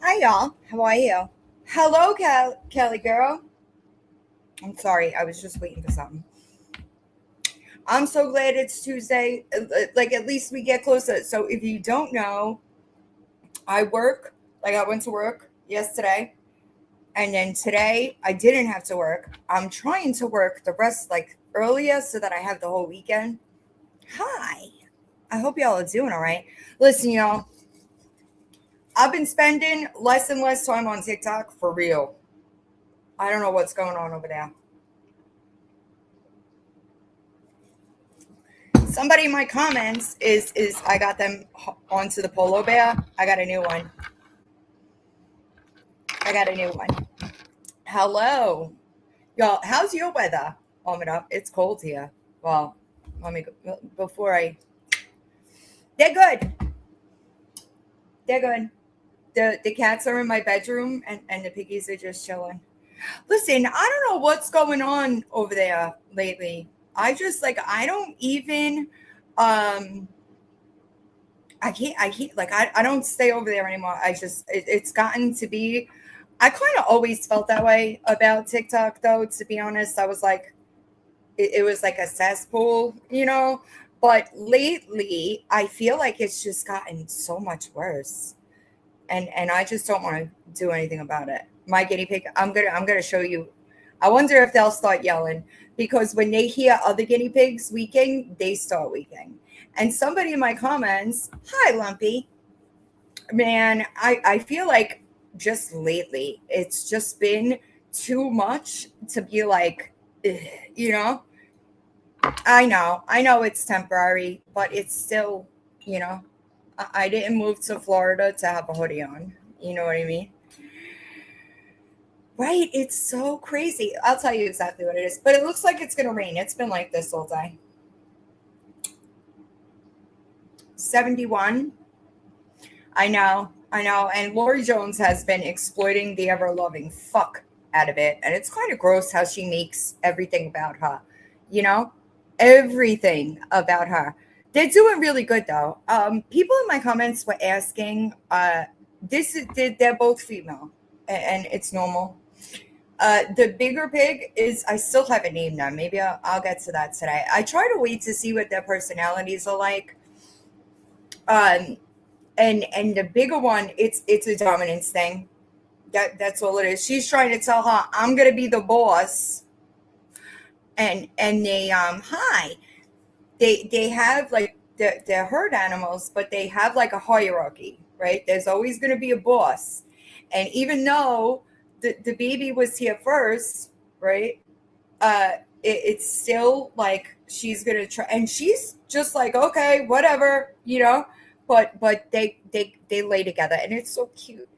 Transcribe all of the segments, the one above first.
Hi, y'all. How are you? Hello, Kelly girl. I'm sorry. I was just waiting for something. I'm so glad it's Tuesday. Like, at least we get closer. So, if you don't know, I work. Like, I went to work yesterday. And then today, I didn't have to work. I'm trying to work the rest, like, earlier so that I have the whole weekend. Hi. I hope y'all are doing all right. Listen, y'all, I've been spending less and less time on TikTok for real. I don't know what's going on over there. Somebody in my comments is I got them onto the polo bear. I got a new one. I got a new one. Hello, y'all. How's your weather? Warm it up. It's cold here. Well, let me go before I. They're good. They're good. The cats are in my bedroom and the piggies are just chilling. Listen, I don't know what's going on over there lately. I don't even um I can't like I don't stay over there anymore. It's gotten to be I kind of always felt that way about TikTok though, to be honest. I was like it was like a cesspool, you know? But lately I feel like it's just gotten so much worse. And I just don't want to do anything about it. My guinea pig, I'm gonna show you. I wonder if they'll start yelling because when they hear other guinea pigs weaking, they start weaking. And somebody in my comments, hi Lumpy, man, I feel like just lately it's just been too much to be like, ugh, you know. I know it's temporary, but it's still, you know, I didn't move to Florida to have a hoodie on. You know what I mean? Right? It's so crazy. I'll tell you exactly what it is. But it looks like it's going to rain. It's been like this all day. 71. I know. I know. And Lori Jones has been exploiting the ever loving fuck out of it. And it's kind of gross how she makes everything about her. You know? Everything about her. They're doing really good though. People in my comments were asking, they're both female and it's normal. The bigger pig is, I still haven't named them. Maybe I'll get to that today. I try to wait to see what their personalities are like. Um, and the bigger one, it's a dominance thing. That's all it is. She's trying to tell her, I'm gonna be the boss. And they hi. They have like they're herd animals, but they have like a hierarchy, right? There's always gonna be a boss. And even though the baby was here first, right? It's still like she's gonna try, and she's just like, okay, whatever, you know. But they lay together, and it's so cute.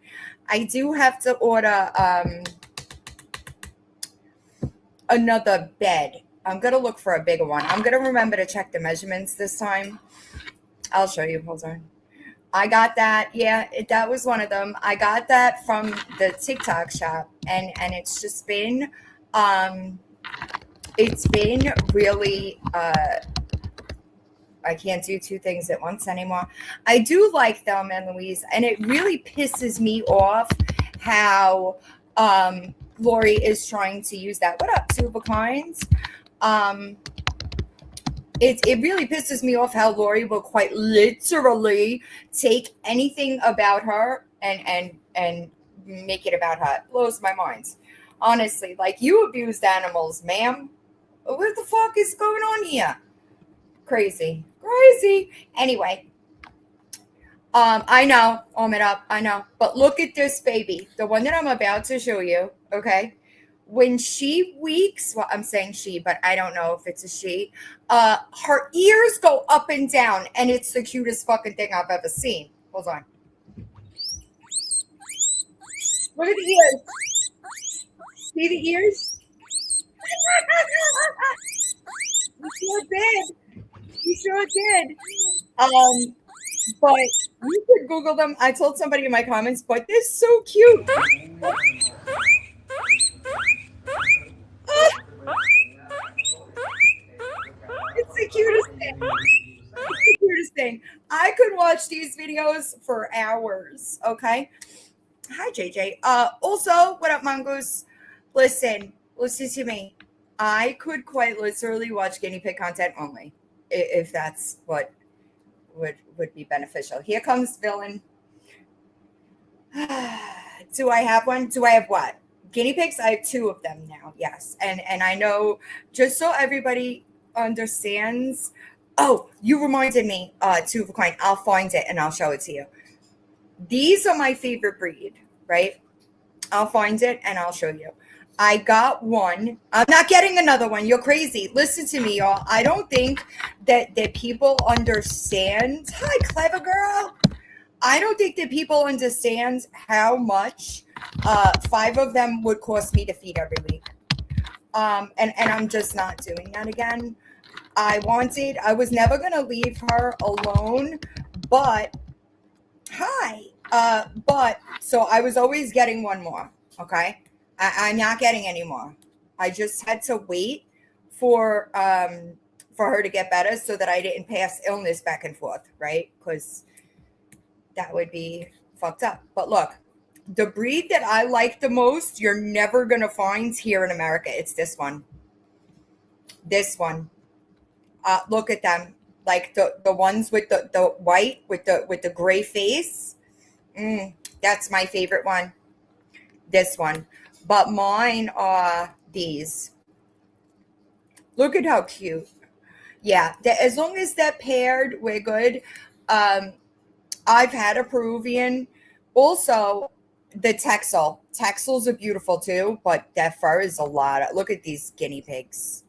I do have to order another bed. I'm gonna look for a bigger one. I'm gonna remember to check the measurements this time. I'll show you. Hold on. I got that. Yeah, that was one of them. I got that from the TikTok shop, and um, it's been really. I can't do two things at once anymore. I do like Thelma and Louise, and it really pisses me off how Lori is trying to use that. What up, Two of a Kinds? Um, it really pisses me off how Lori will quite literally take anything about her and make it about her. It blows my mind. Honestly, like, you abused animals, ma'am. What the fuck is going on here? Crazy. Crazy. Anyway, I know, own it up, I know. But look at this baby, the one that I'm about to show you, okay? When she weeks, well, I'm saying she, but I don't know if it's a she, her ears go up and down, and it's the cutest fucking thing I've ever seen. Hold on. Look at the ears. See the ears? You sure did. You sure did. But you could Google them. I told somebody in my comments, but they're so cute. It's the cutest thing. It's the cutest thing. I could watch these videos for hours. Okay. Hi, JJ. Also, what up, Mongoose? Listen to me. I could quite literally watch guinea pig content only, if that's what would be beneficial. Here comes villain. Do I have one? Do I have what? Guinea pigs? I have two of them now. Yes, and I know, just so everybody understands. Oh, you reminded me. Two of a kind. I'll find it and I'll show it to you. These are my favorite breed, right? I'll find it and I'll show you. I got one. I'm not getting another one. You're crazy. Listen to me, y'all. I don't think that people understand. Hi, clever girl. I don't think that people understand how much five of them would cost me to feed every week. And I'm just not doing that again. I was never going to leave her alone, but hi. But so I was always getting one more. Okay. I'm not getting any more. I just had to wait for her to get better so that I didn't pass illness back and forth, right? Because that would be fucked up. But look, the breed that I like the most, you're never gonna find here in America. It's this one. This one. Look at them. Like the ones with the white with the gray face. That's my favorite one. This one. But mine are these. Look at how cute. Yeah, as long as they're paired, we're good. I've had a Peruvian. Also, the Texel. Texels are beautiful too, but that fur is a lot. Look at these guinea pigs.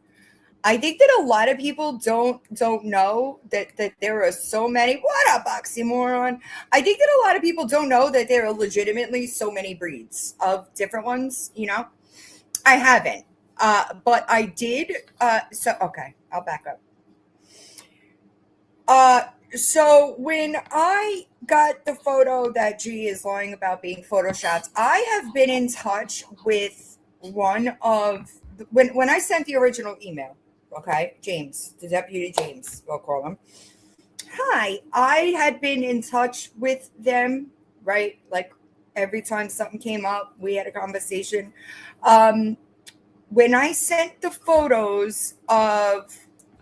I think that a lot of people don't know that there are so many. What up, oxymoron? I think that a lot of people don't know that there are legitimately so many breeds of different ones. I haven't, but I did. So okay, I'll back up. So when I got the photo that G is lying about being photoshopped, I have been in touch with one of when I sent the original email. Okay, James, the deputy James, we'll call him. Hi, I had been in touch with them, right? Like every time something came up, we had a conversation. When I sent the photos of,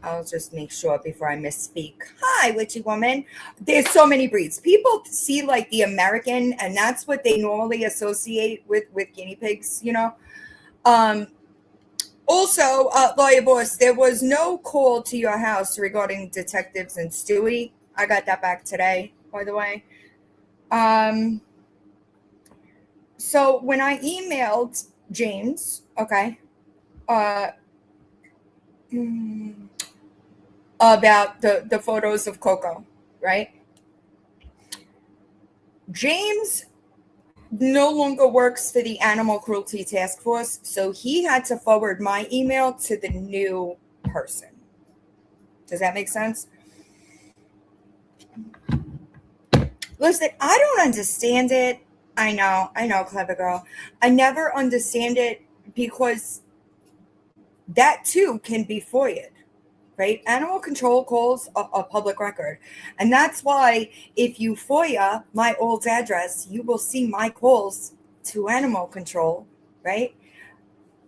I'll just make sure before I misspeak. Hi, witchy woman. There's so many breeds. People see like the American, and that's what they normally associate with guinea pigs, Also, Lawyer Boss, there was no call to your house regarding detectives and Stewie. I got that back today, by the way. So when I emailed James, okay, about the photos of Coco, right? James no longer works for the Animal Cruelty Task Force, so he had to forward my email to the new person. Does that make sense? Listen, I don't understand it. I know, clever girl. I never understand it because that too can be FOIA'd. Right? Animal control calls a public record. And that's why if you FOIA my old address, you will see my calls to animal control, right?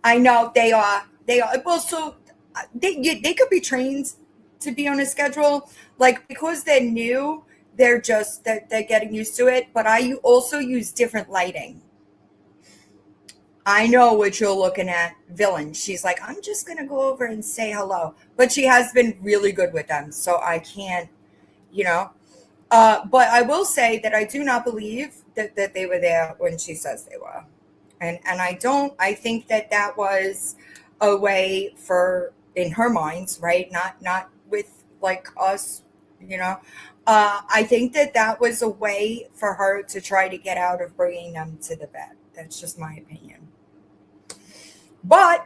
I know they are. Well, so they could be trained to be on a schedule. Like, because they're new, they're getting used to it. But I also use different lighting. I know what you're looking at, villain. She's like, I'm just going to go over and say hello. But she has been really good with them. So I can't, But I will say that I do not believe that they were there when she says they were. And I think that was a way for, in her mind, right? Not with like us, I think that was a way for her to try to get out of bringing them to the bed. That's just my opinion. But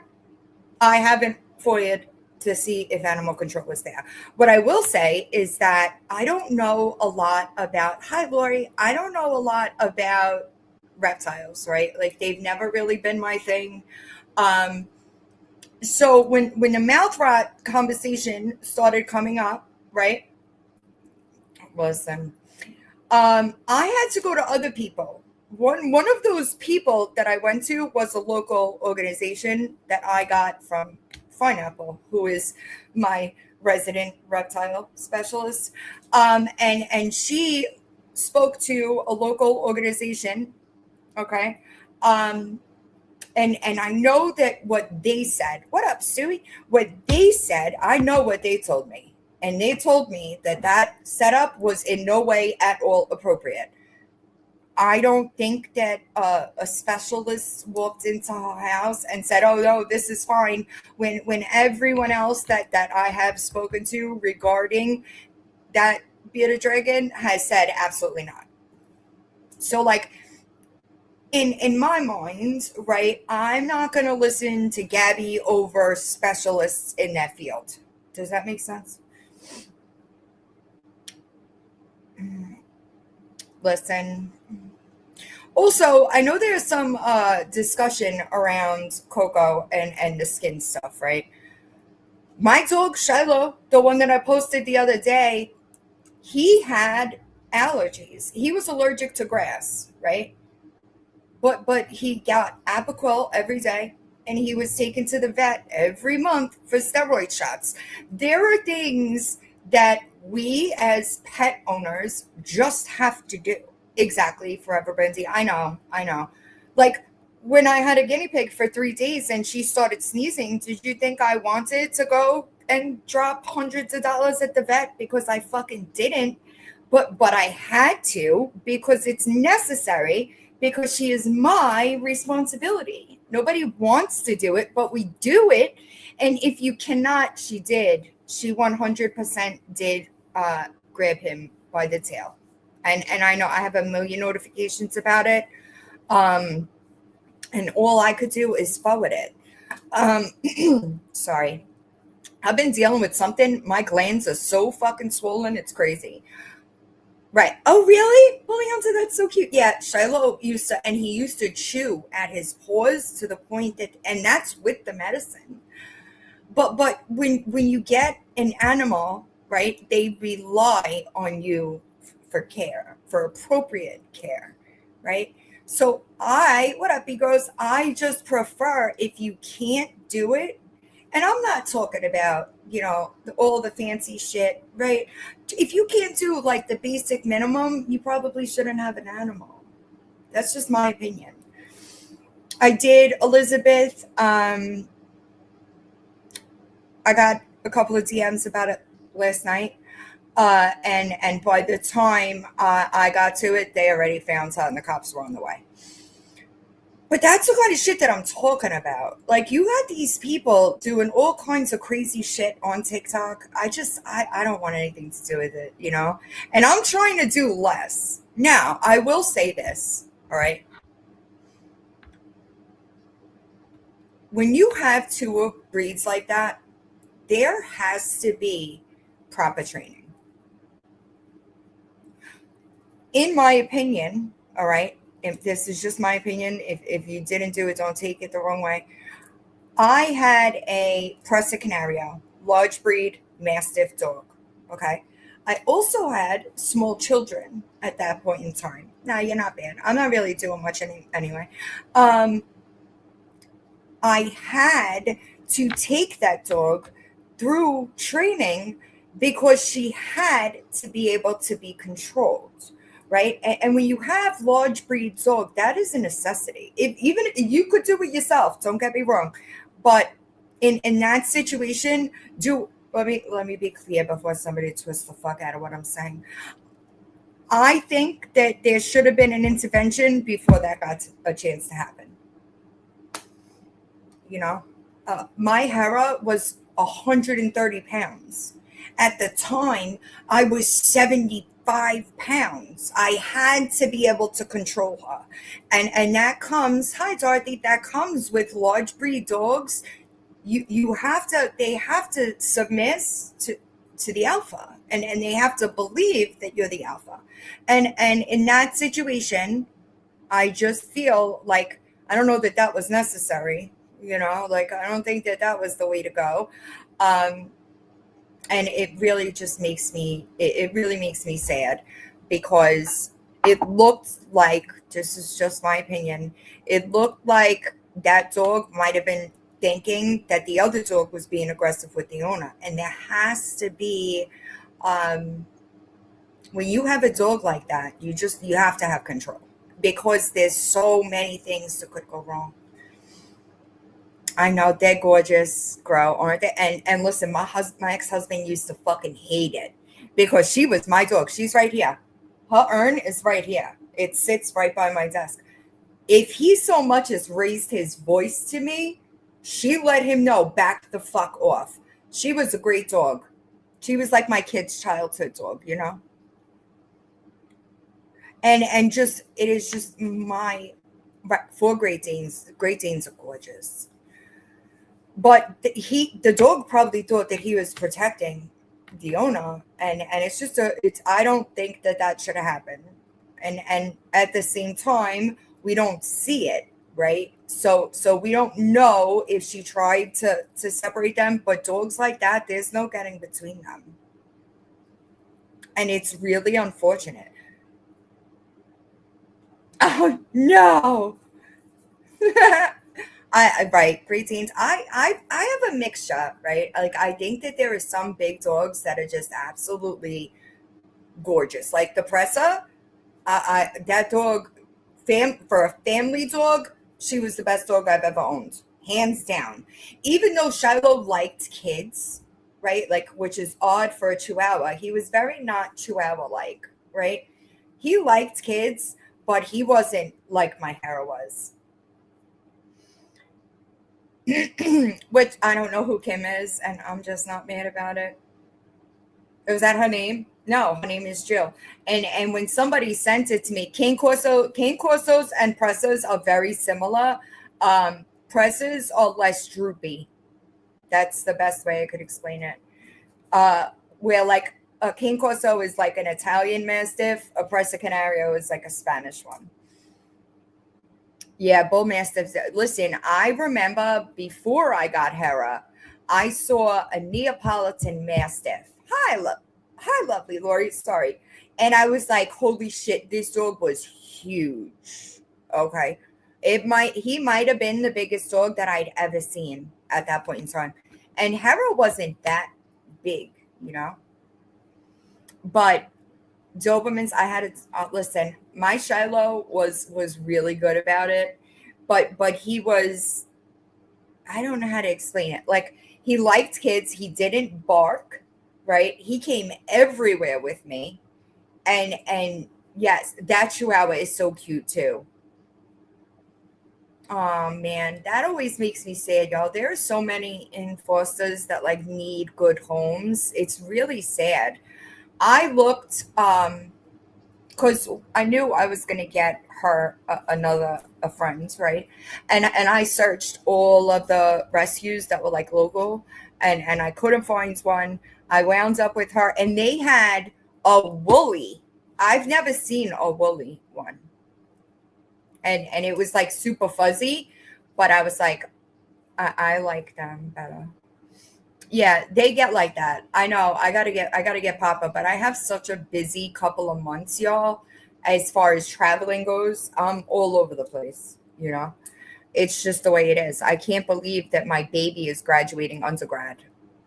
I haven't FOIA'd to see if animal control was there. What I will say is that I don't know a lot about, hi, Lori, I don't know a lot about reptiles, right? Like, they've never really been my thing. So when the mouth rot conversation started coming up, right? Listen, I had to go to other people, one of those people that I went to was a local organization that I got from Pineapple, who is my resident reptile specialist. And she spoke to a local organization. Okay. And I know that what they said, what up, Stewie? What they said, I know what they told me. And they told me that that setup was in no way at all appropriate. I don't think that a specialist walked into her house and said, "Oh no, this is fine." When everyone else that I have spoken to regarding that bearded dragon has said absolutely not. So like in my mind, right, I'm not going to listen to Gabi over specialists in that field. Does that make sense? Listen. Also, I know there's some discussion around Coco and the skin stuff, right? My dog, Shiloh, the one that I posted the other day, he had allergies. He was allergic to grass, right? But he got Apoquel every day, and he was taken to the vet every month for steroid shots. There are things that we as pet owners just have to do. Exactly, Forever Bendy. I know. Like when I had a guinea pig for 3 days and she started sneezing, did you think I wanted to go and drop hundreds of dollars at the vet? Because I fucking didn't. But I had to, because it's necessary, because she is my responsibility. Nobody wants to do it, but we do it. And if you cannot, she did. She 100% did grab him by the tail. And I know I have a million notifications about it. And all I could do is forward it. Sorry. I've been dealing with something. My glands are so fucking swollen. It's crazy. Right. Oh, really? Bully Hunter, that's so cute. Yeah, Shiloh used to, and he used to chew at his paws to the point that, and that's with the medicine. But when you get an animal, right, they rely on you for care, for appropriate care, right? So what up, B-Girls? I just prefer, if you can't do it, and I'm not talking about, all the fancy shit, right? If you can't do like the basic minimum, you probably shouldn't have an animal. That's just my opinion. I did Elizabeth. I got a couple of DMs about it last night. And by the time I got to it, they already found out and the cops were on the way. But that's the kind of shit that I'm talking about. Like, you got these people doing all kinds of crazy shit on TikTok. I don't want anything to do with it, And I'm trying to do less. Now, I will say this, all right? When you have two breeds like that, there has to be proper training. In my opinion, all right, if this is just my opinion, if you didn't do it, don't take it the wrong way. I had a Prussia Canario, large breed Mastiff dog, okay? I also had small children at that point in time. Now, you're not bad. I'm not really doing much anyway. I had to take that dog through training because she had to be able to be controlled. Right. And when you have large breed dog, that is a necessity. Even if you could do it yourself, don't get me wrong. But in that situation, let me be clear before somebody twists the fuck out of what I'm saying. I think that there should have been an intervention before that got a chance to happen. My Hera was 130 pounds. At the time, I was 75 pounds. I had to be able to control her. And that comes, hi Dorothy, that comes with large breed dogs. They have to submit to the alpha, and they have to believe that you're the alpha. And in that situation, I just feel like, I don't know that was necessary, like, I don't think that was the way to go. And it really just makes me, it really makes me sad, because It looked like, this is just my opinion, it looked like that dog might have been thinking that the other dog was being aggressive with the owner. And there has to be, um, when you have a dog like that, you have to have control, because there's so many things that could go wrong. I know they're gorgeous, girl, aren't they? And listen, my ex-husband used to fucking hate it because she was my dog. She's right here. Her urn is right here. It sits right by my desk. If he so much as raised his voice to me, she let him know, back the fuck off. She was a great dog. She was like my kid's childhood dog, you know? And just, it is just my, four Great Danes. Great Danes are gorgeous. But the dog probably thought that he was protecting the owner, and it's just it's, I don't think that should have happened. And at the same time, we don't see it, right? So we don't know if she tried to separate them, but dogs like that, there's no getting between them. And it's really unfortunate. Oh no. Right, Great Danes. I have a mixture, right? Like, I think that there are some big dogs that are just absolutely gorgeous. Like the Pressa, that dog, for a family dog, she was the best dog I've ever owned, hands down. Even though Shiloh liked kids, right? Like, which is odd for a Chihuahua. He was very not Chihuahua like, right? He liked kids, but he wasn't like my Hera was. Which I don't know who Kim is, and I'm just not mad about it. Was that her name? No, her name is Jill. And when somebody sent it to me, Cane Corsos and Pressas are very similar. Pressas are less droopy. That's the best way I could explain it. Where like a Cane Corso is like an Italian Mastiff, a Presa Canario is like a Spanish one. Yeah, bull mastiffs. Listen, I remember before I got Hera, I saw a Neapolitan Mastiff. Hi, lovely Lori. Sorry, and I was like, "Holy shit, this dog was huge." Okay, he might have been the biggest dog that I'd ever seen at that point in time, and Hera wasn't that big, you know. But Dobermans, I had to listen. My Shiloh was really good about it, but he was, I don't know how to explain it. Like, he liked kids. He didn't bark, right? He came everywhere with me, and yes, that Chihuahua is so cute too. Oh man, that always makes me sad, y'all. There are so many enforcers that like need good homes. It's really sad. I looked because I knew I was going to get her another a friend, right? And I searched all of the rescues that were like local, and I couldn't find one. I wound up with her, and they had a woolly. I've never seen a woolly one, and it was like super fuzzy, but I was like, I like them better. Yeah, they get like that. I know. I gotta get Papa, but I have such a busy couple of months, y'all. As far as traveling goes, I'm all over the place, you know. It's just the way it is. I can't believe that my baby is graduating undergrad.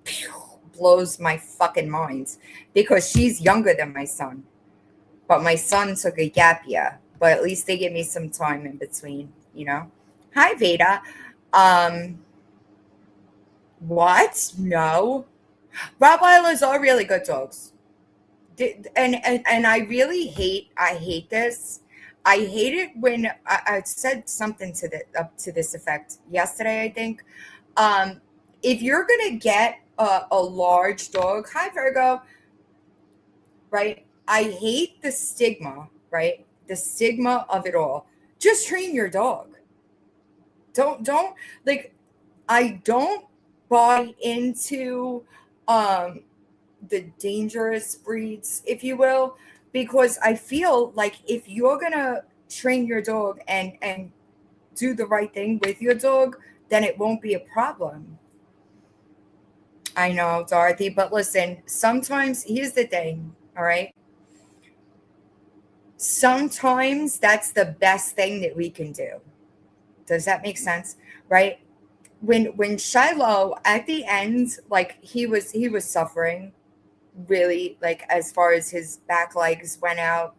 Phew, blows my fucking mind because she's younger than my son. But my son took a gap year. But at least they give me some time in between, you know. Hi, Veda. Um, what? No. Rottweilers are really good dogs. And I hate this. I hate it when I said something to the up to this effect yesterday, I think. Um, if you're gonna get a large dog, hi Virgo, right? I hate the stigma, right? The stigma of it all. Just train your dog. Don't like, I don't buy into um the dangerous breeds, if you will, because I feel like if you're gonna train your dog and do the right thing with your dog, then it won't be a problem. I know, Dorothy, but listen, sometimes here's the thing, all right? sometimes that's the best thing that we can do. Does that make sense? Right? When Shiloh at the end, like he was suffering really, like as far as his back legs went out,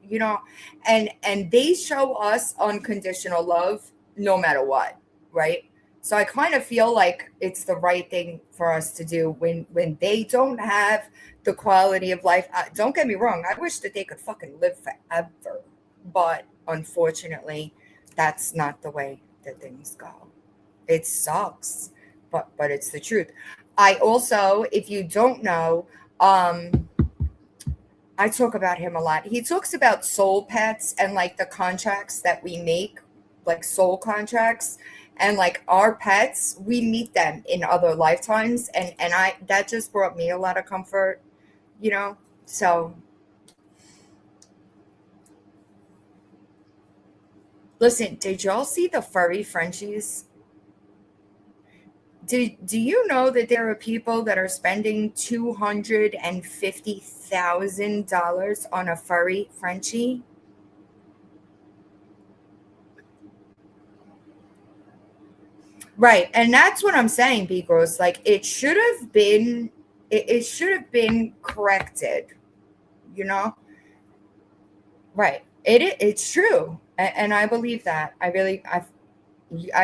and they show us unconditional love no matter what, right? So I kind of feel like it's the right thing for us to do when they don't have the quality of life. Don't get me wrong, I wish that they could fucking live forever, but unfortunately that's not the way that things go. It sucks, but it's the truth. I also, if you don't know, I talk about him a lot. He talks about soul pets and like the contracts that we make, like soul contracts, and like our pets, we meet them in other lifetimes, and I that just brought me a lot of comfort, you know. So listen, did y'all see the furry Frenchies? Do you know that there are people that are spending $250,000 on a furry Frenchie? Right, and that's what I'm saying, B Gross. Like it should have been corrected, you know? Right. It's true. And I believe that. I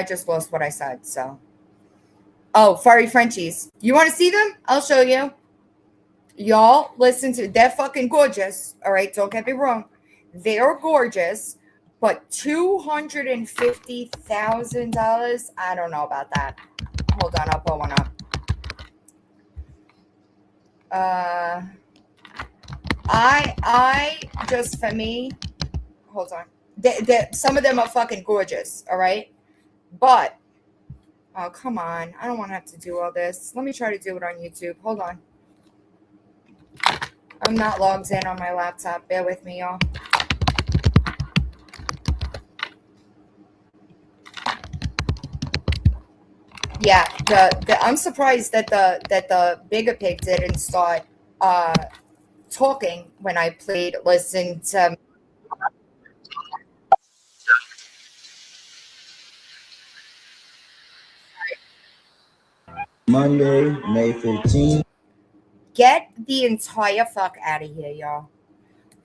just lost what I said, so. Oh, furry Frenchies. You want to see them? I'll show you. Y'all, listen to, they're fucking gorgeous. All right, don't get me wrong. They're gorgeous, but $250,000, I don't know about that. Hold on, I'll pull one up. I just, for me, hold on. Some of them are fucking gorgeous, all right? But, oh, come on. I don't want to have to do all this. Let me try to do it on YouTube. Hold on. I'm not logged in on my laptop. Bear with me, y'all. Yeah, I'm surprised that the bigger pig didn't start talking when I played listen to Monday, May 15th. Get the entire fuck out of here, y'all.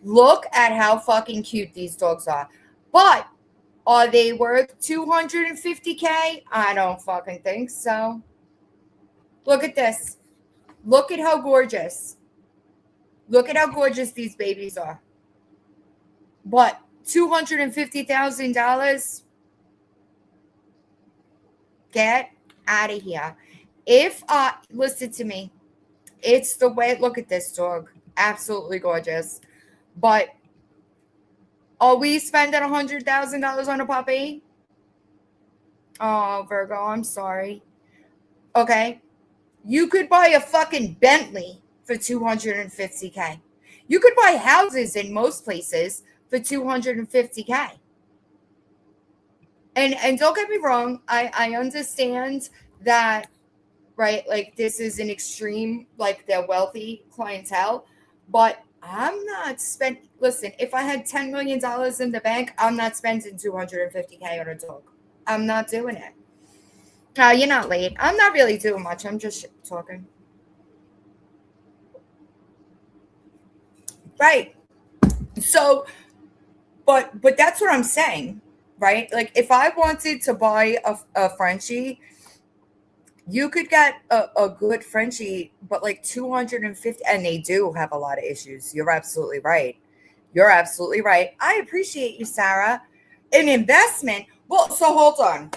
Look at how fucking cute these dogs are. But are they worth 250K? I don't fucking think so. Look at this. Look at how gorgeous. Look at how gorgeous these babies are. What? $250,000? Get out of here. If listen to me. It's the way, look at this dog. Absolutely gorgeous. But are we spending $100,000 on a puppy? Oh, Virgo, I'm sorry. Okay. You could buy a fucking Bentley for 250K. You could buy houses in most places for 250K. And don't get me wrong, I understand that, right? Like this is an extreme, like they're wealthy clientele, but I'm not spending. Listen, if I had $10 million in the bank, I'm not spending 250K on a dog. I'm not doing it. You're not late. I'm not really doing much. I'm just talking. Right. So, but that's what I'm saying, right? Like if I wanted to buy a Frenchie, you could get a good Frenchie, but like 250, and they do have a lot of issues. You're absolutely right. You're absolutely right. I appreciate you, Sarah. An investment. Well, so hold on.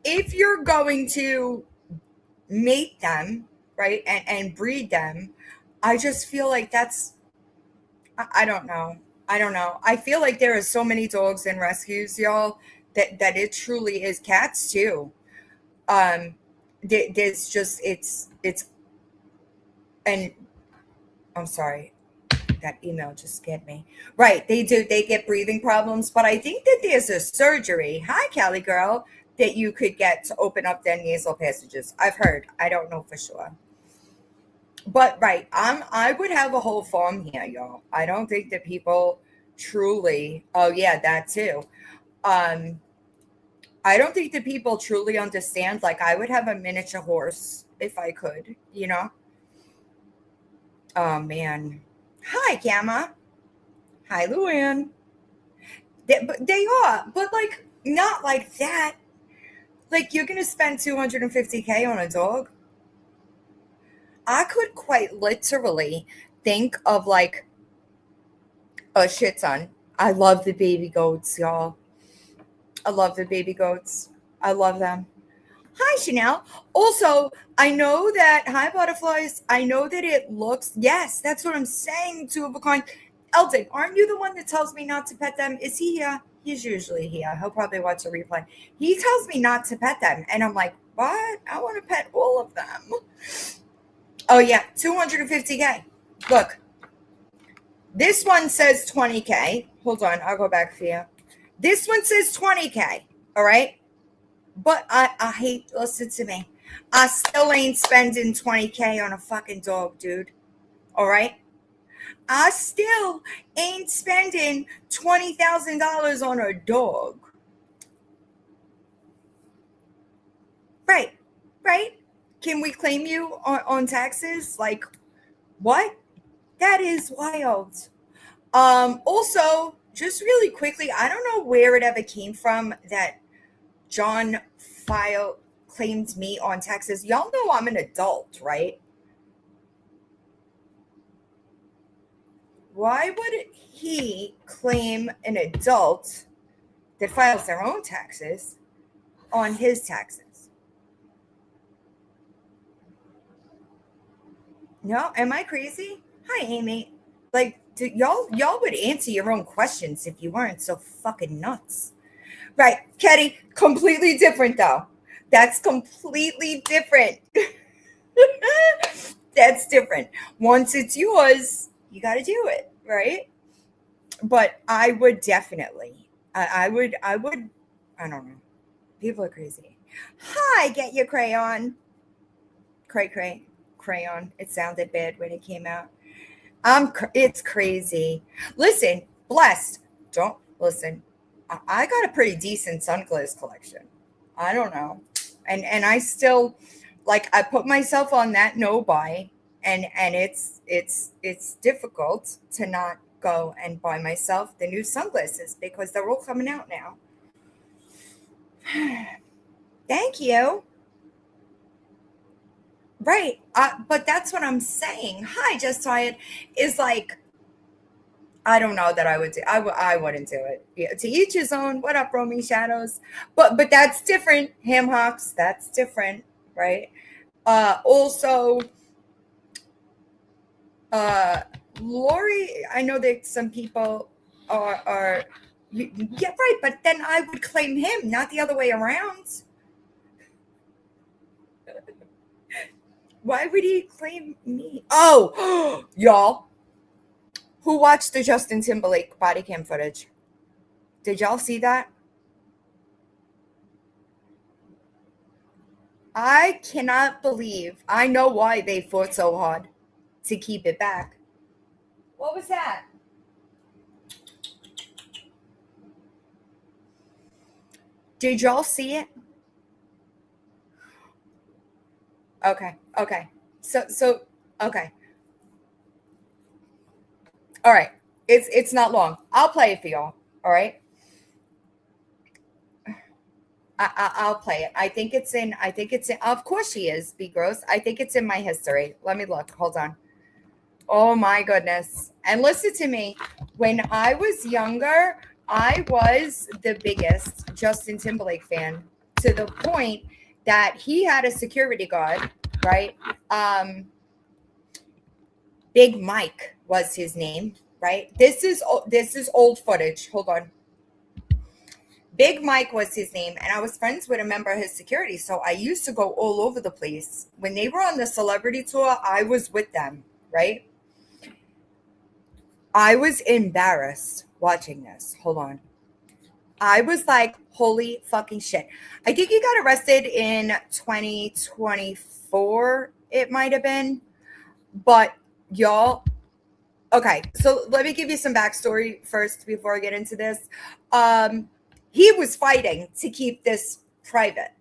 If you're going to mate them, right, and breed them, I just feel like that's, I don't know. I don't know. I feel like there are so many dogs and rescues, y'all, that it truly is cats too. There's just it's and I'm sorry, that email just scared me. Right, they get breathing problems, but I think that there's a surgery, hi Callie girl, that you could get to open up their nasal passages. I've heard. I don't know for sure. But right, I would have a whole farm here, y'all. I don't think that people truly. Oh yeah, that too. Um, I don't think that people truly understand. Like, I would have a miniature horse if I could, you know? Oh man. Hi, Gamma. Hi, Luann. They are, but like not like that. Like, you're gonna spend 250K on a dog. I could quite literally think of like a shit ton. I love the baby goats, y'all. I love the baby goats. I love them. Hi, Chanel. Also, I know that, hi, butterflies. I know that it looks, yes, that's what I'm saying, two of a kind. Elton, aren't you the one that tells me not to pet them? Is he here? He's usually here. He'll probably watch the replay. He tells me not to pet them. And I'm like, what? I want to pet all of them. Oh, yeah, 250K. Look, this one says 20K. Hold on, I'll go back for you. This one says 20K. All right. But I hate, listen to me. I still ain't spending 20K on a fucking dog, dude. All right? I still ain't spending $20,000 on a dog. Right. Right? Can we claim you on taxes? Like, what? That is wild. Also, just really quickly, I don't know where it ever came from that John claimed me on taxes. Y'all know I'm an adult, right? Why would he claim an adult that files their own taxes on his taxes? No, am I crazy? Hi, Amy. Like, y'all would answer your own questions if you weren't so fucking nuts. Right, Ketty, completely different though. That's completely different. That's different. Once it's yours, you got to do it, right? But I would definitely, I would, I don't know. People are crazy. Hi, get your crayon. Crayon. It sounded bad when it came out. It's crazy. Listen, blessed. Don't listen. I got a pretty decent sunglass collection. I don't know. And I still, like, I put myself on that no buy, and it's difficult to not go and buy myself the new sunglasses because they're all coming out now. Thank you. Right. But that's what I'm saying. Hi, just tired is like, I don't know that I would do. I wouldn't do it. Yeah, to each his own. What up, roaming shadows? But that's different. Ham hocks. That's different, right? Also, Lori. I know that some people are yeah, right. But then I would claim him, not the other way around. Why would he claim me? Oh, y'all. Who watched the Justin Timberlake body cam footage? Did y'all see that? I cannot believe. I know why they fought so hard to keep it back. What was that? Did y'all see it? Okay. So okay. All right. It's not long. I'll play it for y'all. All right. I'll play it. I think it's in. Of course she is. Be gross. I think it's in my history. Let me look. Hold on. Oh my goodness. And listen to me. When I was younger, I was the biggest Justin Timberlake fan, to the point that he had a security guard, right? Big Mike was his name, right? This is old footage. Hold on. Big Mike was his name, and I was friends with a member of his security. So I used to go all over the place. When they were on the celebrity tour, I was with them, right? I was embarrassed watching this. Hold on. I was like, holy fucking shit. I think he got arrested in 2024, it might have been. But y'all, Okay, so let me give you some backstory first before I get into this. He was fighting to keep this private.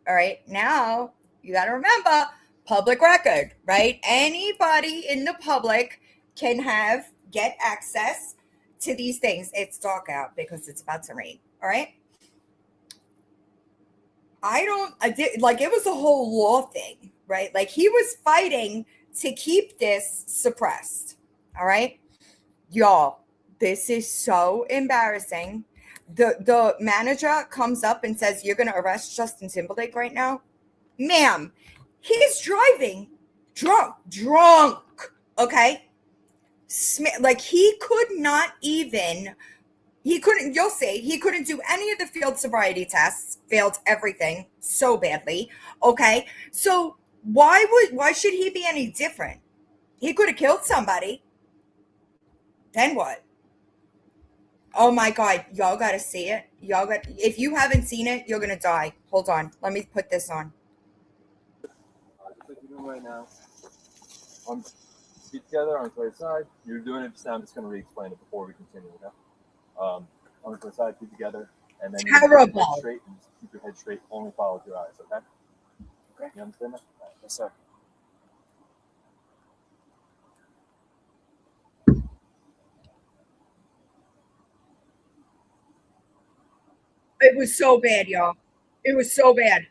All right, now you got to remember public record, right? Anybody in the public can get access to these things. It's dark out because it's about to rain. All right. I did like it was a whole law thing, right? Like he was fighting to keep this suppressed. All right. Y'all, this is so embarrassing. The manager comes up and says, "You're gonna arrest Justin Timberlake right now?" Ma'am, he's driving drunk. Okay. Like he could not even you'll see, he couldn't do any of the field sobriety tests, failed everything so badly. Okay. So why should he be any different? He could have killed somebody. Then what? Oh my God. Y'all got to see it. If you haven't seen it, you're going to die. Hold on. Let me put this on. Just like you're doing right now. Feet together, arms right side. You're doing it just now. I'm just going to re-explain it before we continue. Okay? Arms right side, feet together, and then you keep your head straight and just keep your head straight. Only follow with your eyes. Okay? Okay. You understand that? Right. Yes, sir. It was so bad, y'all. It was so bad.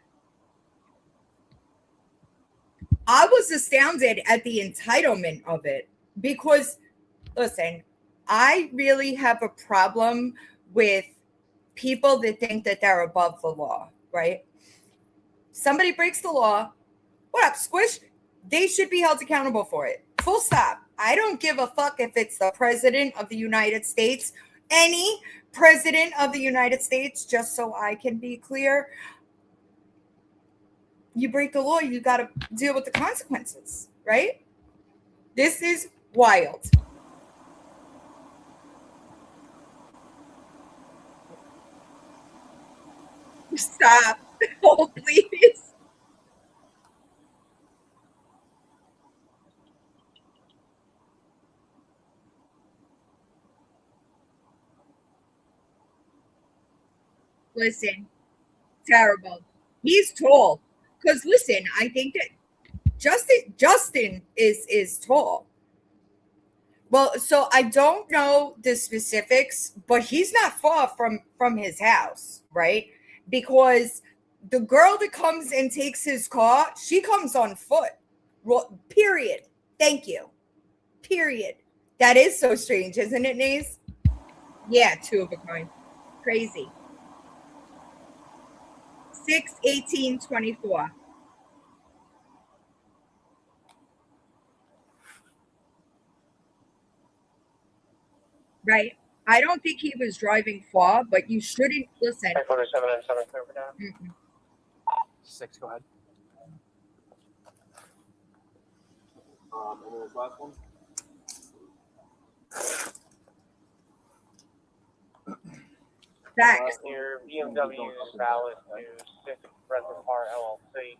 I was astounded at the entitlement of it because, listen, I really have a problem with people that think that they're above the law, right? Somebody breaks the law. What up, squish? They should be held accountable for it. Full stop. I don't give a fuck if it's the president of the United States, any president of the United States, just so I can be clear. You break the law, you got to deal with the consequences, right? This is wild. Stop. Oh, please. Listen, terrible. He's tall. Because listen, I think that Justin is tall. Well, so I don't know the specifics, but he's not far from his house, right? Because the girl that comes and takes his car, she comes on foot. Period. Thank you. Period. That is so strange, isn't it, Naze? Yeah, two of a kind. Crazy. 6/18/24. Right? I don't think he was driving far, but you shouldn't listen. 47 and 7 clear for down. Mm-mm. 6, go ahead. And then this last one. Facts. Your BMW is valid to Six Rental Car LLC.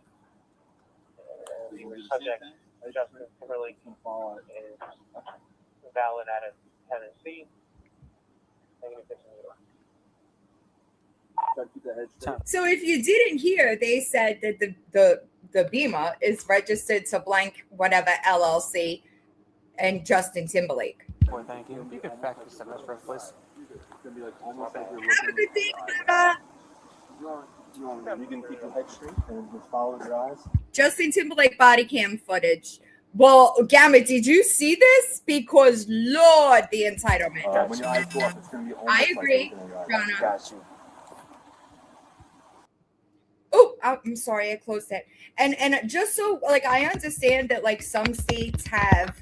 Your subject, Justin Timberlake, is valid out of Tennessee. So if you didn't hear, they said that the Beamer is registered to blank whatever LLC and Justin Timberlake. Thank you. If you could back this up, please. Gonna be like almost like you're Have a looking. good day, Baba. You can keep your head straight and just follow your eyes. Justin Timberlake body cam footage. Well, Gamma, did you see this? Because Lord, the entitlement. When your eyes go up, it's gonna be almost I agree, like opening your eyes. Rana. Got you. Oh, I'm sorry, I closed it. And just so like I understand that like some states have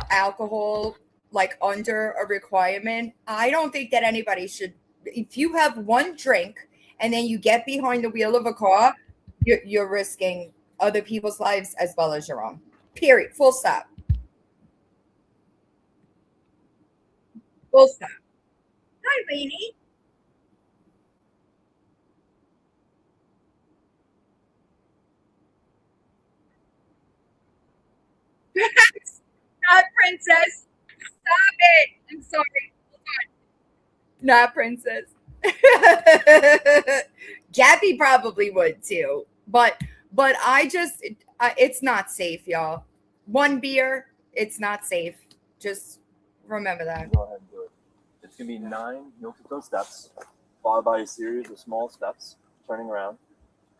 alcohol like under a requirement. I don't think that anybody should. If you have one drink and then you get behind the wheel of a car, you're risking other people's lives as well as your own. Period. Full stop. Full stop. Hi, Lainey. Not princess. Stop it. I'm sorry. Hold on. Not princess. Gabi probably would too. But I just, it's not safe, y'all. One beer, it's not safe. Just remember that. Go ahead and do it. It's going to be 9 heel-to-toe steps, followed by a series of small steps, turning around,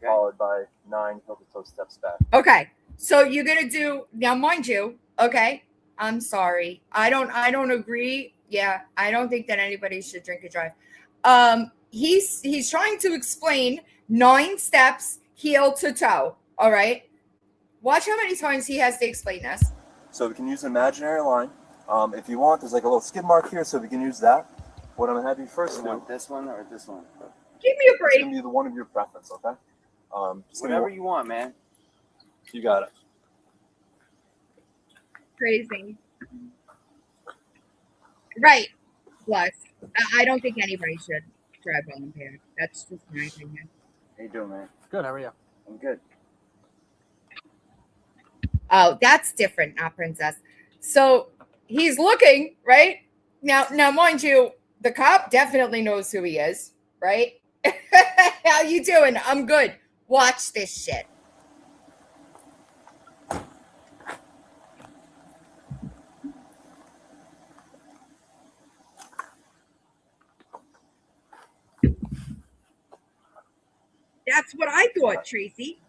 followed by 9 heel-to-toe steps back. Okay. So you're going to do, now mind you, okay, I'm sorry. I don't agree. Yeah, I don't think that anybody should drink and drive. He's trying to explain 9 steps heel to toe. All right. Watch how many times he has to explain this. So we can use an imaginary line. If you want, there's like a little skid mark here, so we can use that. What I'm gonna have you first do. This one or this one? Give me a It's break. gonna be the one of your preference, okay? Whatever you want, man. You got it. Crazy. Right. Plus, I don't think anybody should drive while impaired. That's just my opinion. How you doing, man? Good. How are you? I'm good. Oh, that's different, not princess. So he's looking, right? Now, mind you, the cop definitely knows who he is, right? How you doing? I'm good. Watch this shit. That's what I thought, Tracy.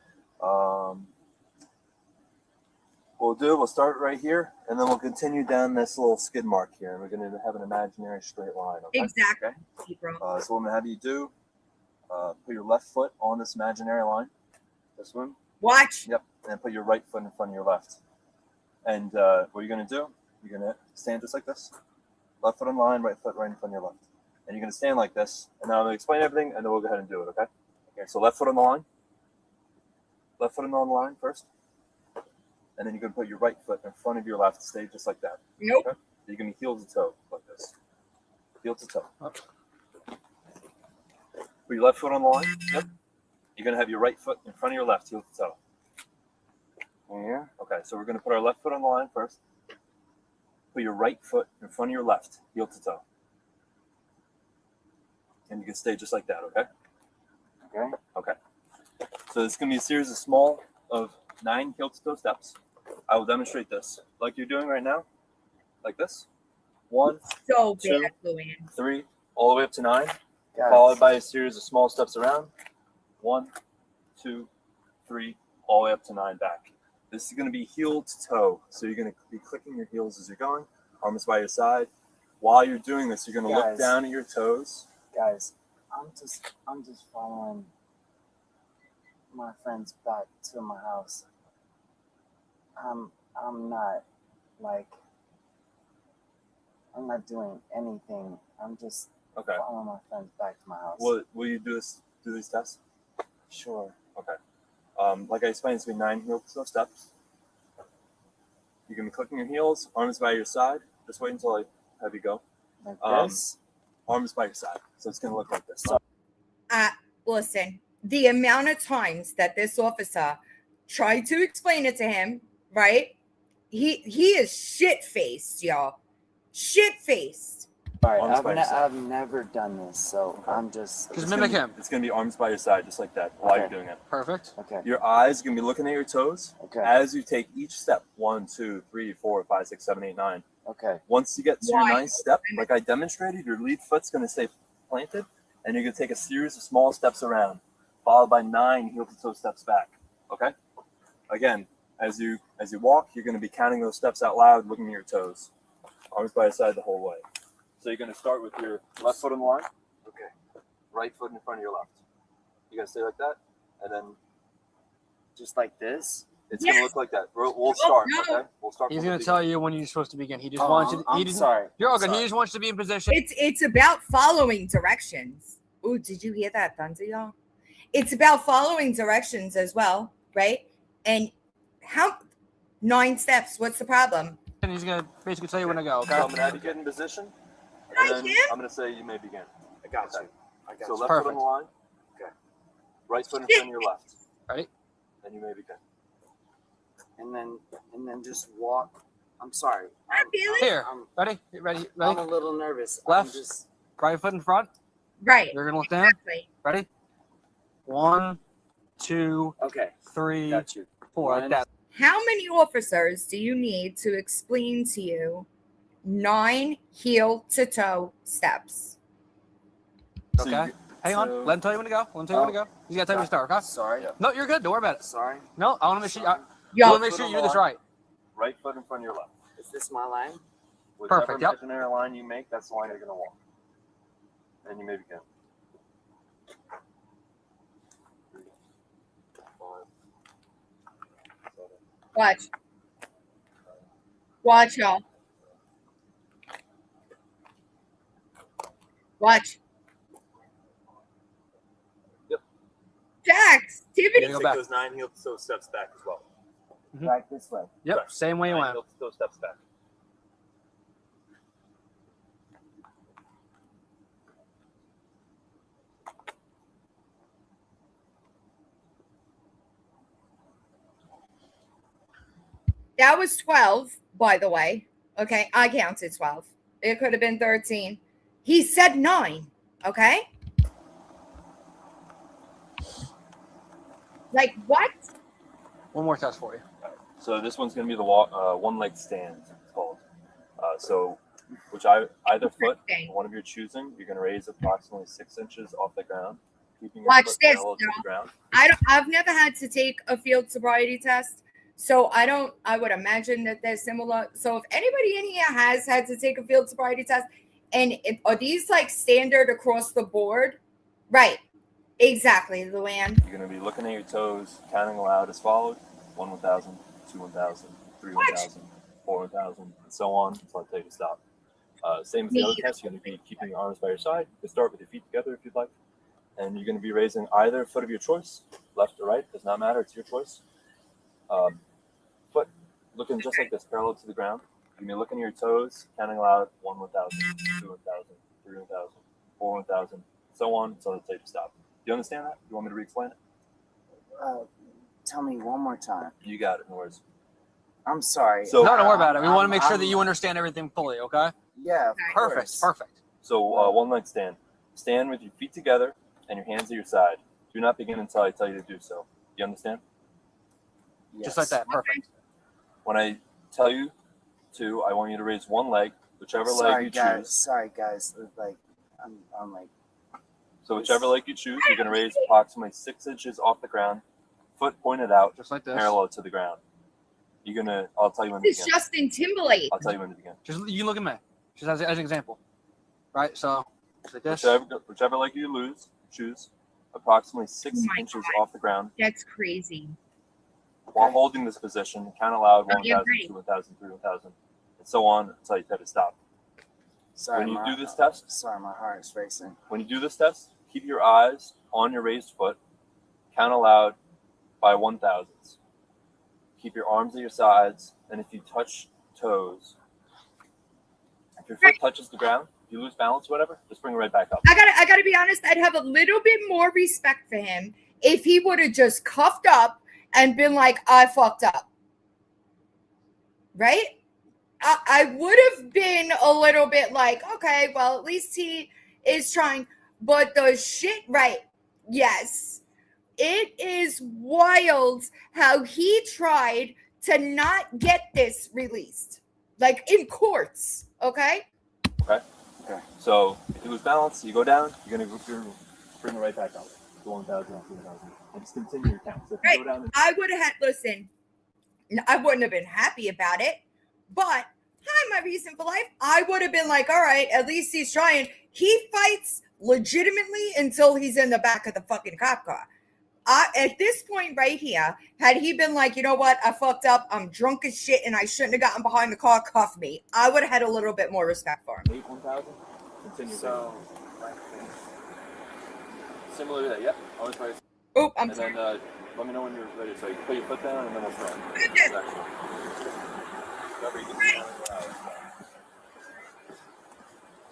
We'll start right here, and then we'll continue down this little skid mark here, and we're going to have an imaginary straight line. Okay? Exactly. Okay? Bro. So what I'm going to have you do, put your left foot on this imaginary line. This one. Watch. Yep. And put your right foot in front of your left. And what you're going to do, you're going to stand just like this. Left foot on line, right foot right in front of your left. And you're going to stand like this. And now I'm going to explain everything, and then we'll go ahead and do it, okay? Okay. So left foot on the line. Left foot on the line first. And then you're going to put your right foot in front of your left. Stay just like that. Nope. Okay? You're going to be heel to toe like this. Heel to toe. Up. Put your left foot on the line. Yep. You're going to have your right foot in front of your left, heel to toe. Here. Okay, so we're going to put our left foot on the line first. Put your right foot in front of your left, heel to toe. And you can stay just like that, okay? Okay. Okay. So this is going to be a series of 9 heel to toe steps. I will demonstrate this like you're doing right now, like this. 1, So 2, bad, Luann. 3, all the way up to 9, Guys, followed by a series of small steps around. 1, 2, 3, all the way up to 9 back. This is going to be heel to toe. So you're going to be clicking your heels as you're going, arms by your side. While you're doing this, you're going to look Guys. down at your toes. guys, I'm just following my friends back to my house. I'm not doing anything. I'm just Okay. following my friends back to my house. Will you do these tests? Sure. Okay. Like I explained, it's going to be 9 heel to toe steps. You're going to be clicking your heels, arms by your side. Just wait until I have you go. Like this. Arms by your side. So it's going to look like this. Listen, the amount of times that this officer tried to explain it to him, right? He is shit-faced, y'all. Shit-faced. All right, arms by your side. I've never done this, so Okay. I'm just Just mimic him. It's going to be arms by your side, just like that, while you're Okay. doing it. Perfect. okay. Your eyes are going to be looking at your toes Okay. as you take each step. 1, 2, 3, 4, 5, 6, 7, 8, 9. Okay. Once you get to Why? your 9th step, like I demonstrated, your lead foot's going to stay planted, and you're going to take a series of small steps around, followed by 9 heel to toe steps back. Okay? Again, as you walk, you're going to be counting those steps out loud, looking at your toes. Arms by your side the whole way. So you're going to start with your left foot on the line. Okay. Right foot in front of your left. You got to stay like that, and then Just like this. it's going to look like that. We'll start. no. Okay? We'll start. He's from the gonna tell you when you're supposed to begin. He just Oh, wants you. I'm He doesn't. sorry. You're all good. Sorry. He just wants to be in position. It's about following directions. Ooh, did you hear that thunder, y'all? It's about following directions as well, right? And how 9 steps? What's the problem? And he's gonna basically tell you when to go. So Okay. I'm going to have you get in position, Hi, and then Kim. I'm going to say you may begin. I got Okay. you. I got So you. left foot on Perfect. the line. Okay. Right foot in front of your left. Ready? And you may begin. And then just walk I'm sorry. Not really. Here. Ready? Ready? I'm Ready? a little nervous. Left. I'm just Right foot in front. Right. You're gonna look down. Exactly. Ready? 1, 2, okay. 3, Got you. 4. Like that. How many officers do you need to explain to you 9 heel to toe steps? So Okay. you- Hang so- on. Let him tell you when to go. Let him tell you when to go. He's got to tell you when to start, okay? Sorry. Yeah. No, you're good. Don't worry about it. Sorry. No, I want to make sure. I Yo, want to make sure you do this right. Right foot in front of your left. Is this my line? Whichever Perfect, yep. imaginary line you make, that's the line you're going to walk. And you may begin. 3, 5, 7, watch. Watch, y'all. Watch. Yep. Jax, Tiffany. Go Take back. those 9 heel to toe steps back as well. Mhm. Back this way. Yep. Correct. Same way you 9 went. heel to toe steps back. That was 12, by the way. Okay, I counted 12. It could have been 13. He said 9. Okay. Like what? One more test for you. So this one's going to be the one leg stand, it's called. So either foot, Interesting. one of your choosing, you're going to raise approximately 6 inches off the ground, keeping your Watch foot this, parallel to y'all. the ground. I've never had to take a field sobriety test, so I would imagine that they're similar. So if anybody in here has had to take a field sobriety test, and are these like standard across the board? Right. Exactly, Luann. You're going to be looking at your toes, counting aloud as followed: 1 1,000, 2 1,000, 3 1,000, 4 1,000, and so on until I tell you to stop. Same as the other test, you're going to be keeping your arms by your side. You can start with your feet together if you'd like. And you're going to be raising either foot of your choice, left or right, does not matter, it's your choice. Foot looking just like this, parallel to the ground. You're going to be looking at your toes, counting aloud: 1 1,000, 2 1,000, 3 1,000, 4 1,000, so on until I tell you to stop. Do you understand that? You want me to re-explain it? Tell me one more time. You got it, no worries. I'm sorry. So- No, don't worry about it. We want to I'm- make sure that I'm- you understand everything fully, okay? Yeah, of Perfect. course. Perfect. So one leg stand. Stand with your feet together and your hands at your side. Do not begin until I tell you to do so. You understand? Just Yes. like that. Perfect. When I tell you to, I want you to raise one leg, whichever leg Sorry, you guys. choose. Sorry, guys. Like, I'm like, So whichever leg you choose, you're going to raise approximately 6 inches off the ground, foot pointed out, Just like this. parallel to the ground. You're going to, I'll tell you when to This is begin. Justin Timberlake. I'll tell you when to begin. Just you look at me. Just as an example. Right? So, just like this. Whichever leg you choose, approximately 6 Oh my inches off the ground. That's crazy. While holding this position, count aloud: Oh, 1 yeah, 1,000, great. 2 1,000, 3 1,000, and so on until you tell to stop. sorry. When you my- do this test, Sorry, my heart is racing. When you do this test, keep your eyes on your raised foot. Count aloud by 1,000s. Keep your arms at your sides, and if you touch toes, if your foot touches the ground, if you lose balance, whatever, just bring it right back up. I gotta be honest. I'd have a little bit more respect for him if he would have just cuffed up and been like, "I fucked up." Right? I would have been a little bit like, okay, well, at least he is trying. But the shit, right? Yes. It is wild how he tried to not get this released, like in courts. Okay. So if you lose balance, you go down, you're going to bring it right back up to 1,000, 2,000, and just continue your count. So if you Right. go down, I would have had, listen, I wouldn't have been happy about it, but hi, my reason for life, I would have been like, all right, at least he's trying. He fights legitimately until he's in the back of the fucking cop car. At this point right here, had he been like, you know what, I fucked up, I'm drunk as shit, and I shouldn't have gotten behind the car, cuff me, I would have had a little bit more respect for him. 8 1,000, continue. So, like, Similar to that, yep. Always right. Oh, I'm And sorry. then let me know when you're ready. So you put your foot down, and then we'll start. Goodness. Whatever you can do.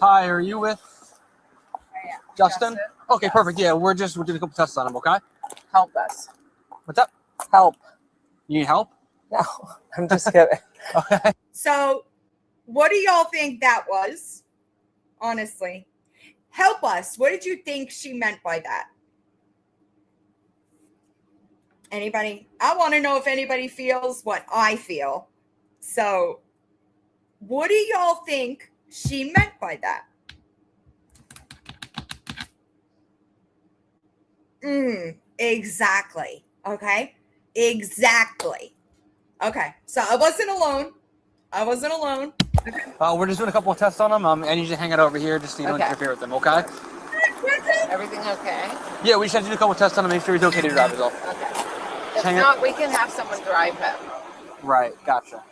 Hi, are you with Justin? Okay, perfect. Yeah, we're doing a couple tests on him, okay? Help us. What's up? Help. You need help? No, I'm just kidding. Okay. So what do y'all think that was? Honestly, help us. What did you think she meant by that? Anybody? I want to know if anybody feels what I feel. So what do y'all think she meant by that? Exactly. Okay. Exactly. Okay. So I wasn't alone. Okay. We're just doing a couple of tests on them. I need you to hang out over here just so you don't interfere with them, okay? Everything okay? Yeah, we just had to do a couple of tests on him, make sure he's okay to drive as well. Okay. If not, we can have someone drive him. Right, gotcha.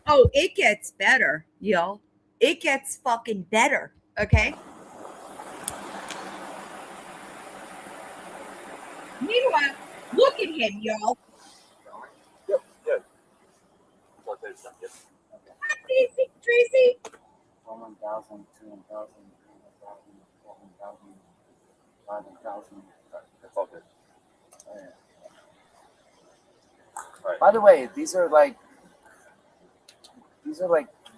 Oh, it gets better, y'all. It gets fucking better. Okay. Meanwhile, look at him, y'all. Yep. Good. Tracy. 1,000, 2,000, 3,000, 4,000, 5,000. That's all good. All right. By the way, these are like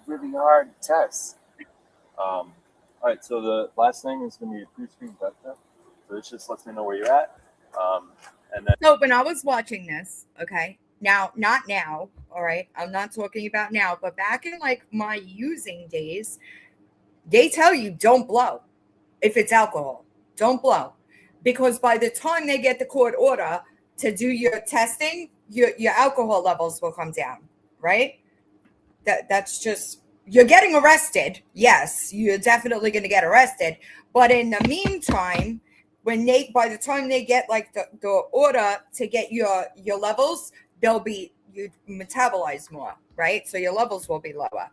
really hard tests. All right. So the last thing is going to be a pre-screen breath test. So this just lets me know where you're at. And then. So when I was watching this, okay, now, not now, all right, I'm not talking about now, but back in like my using days, they tell you don't blow if it's alcohol. Don't blow. Because by the time they get the court order to do your testing, your alcohol levels will come down, right? That's just, you're getting arrested. Yes, you're definitely going to get arrested. But in the meantime, by the time they get like the order to get your levels, you metabolize more, right? So your levels will be lower.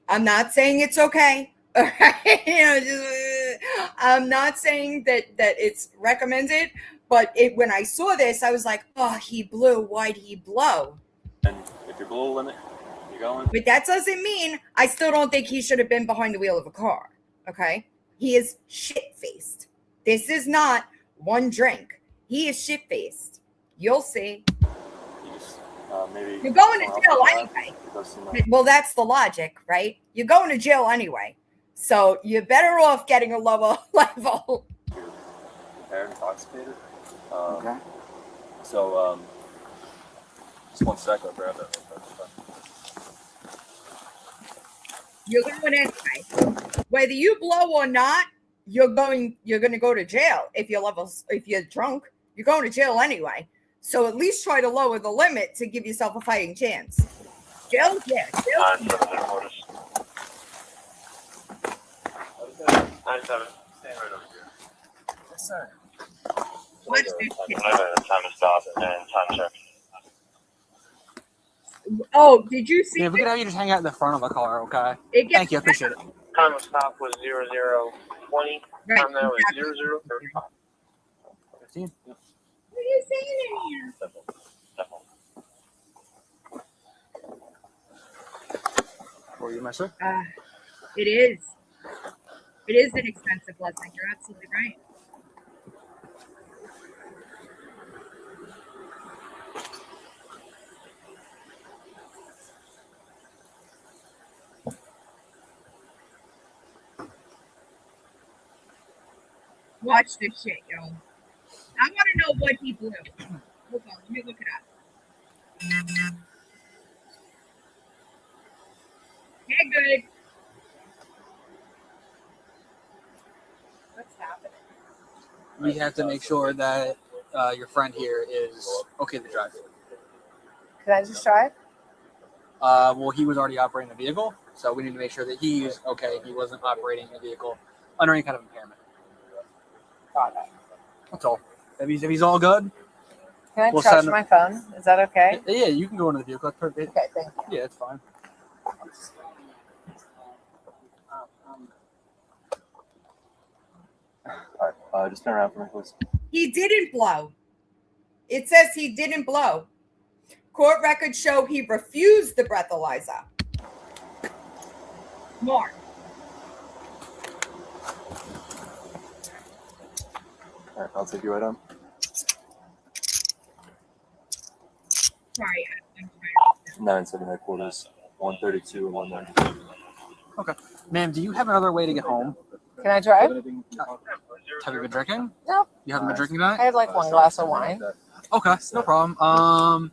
I'm not saying it's okay. All right? I'm not saying that it's recommended, but when I saw this, I was like, oh, he blew. Why'd he blow? And if you're below limit, you're going. But that doesn't mean I still don't think he should have been behind the wheel of a car. Okay? He is shit-faced. This is not one drink. He is shit-faced. You'll see. You just maybe. You're going to jail anyway. Well, that's the logic, right? You're going to jail anyway. So you're better off getting a lower level. You're intoxicated. Okay. So, just one sec, I'll grab that real quick. You're going anyway. Whether you blow or not, you're going to go to jail if you're drunk. You're going to jail anyway. So at least try to lower the limit to give yourself a fighting chance. Jail, yeah. Jail. 97. Stand right over here. Yes, sir. Watch this shit. Time to stop and time check. Oh, did you see? Yeah, if we could have you just hang out in the front of the car, okay? It gets Thank you, I appreciate it. Time of stop was 0020. Right, Time now is exactly. 0035. 15. What are you saying in here? For you, my sir. It is. It is an expensive blessing. You're absolutely right. Watch this shit, yo. I want to know what he blew. Hold on, let me look it up. Okay, good. What's happening? We have to make sure that your friend here is okay to drive. Can I just drive? Well, he was already operating the vehicle, so we need to make sure that he's okay. He wasn't operating the vehicle under any kind of impairment. Got it. That's all. If he's all good, Can I We'll charge send- my phone? Is that okay? yeah, you can go into the vehicle. That's perfect. Okay, thank you. Yeah, it's fine. All right, just turn around for me, please. He didn't blow. It says he didn't blow. Court records show he refused the breathalyzer. Mark. All right, I'll take you right on. Sorry, I'm trying. 970 headquarters, 132 and 192. Okay. Ma'am, do you have another way to get home? Can I drive? Have you been drinking? No. You haven't been drinking tonight? I had like one glass of wine. Okay, no problem. How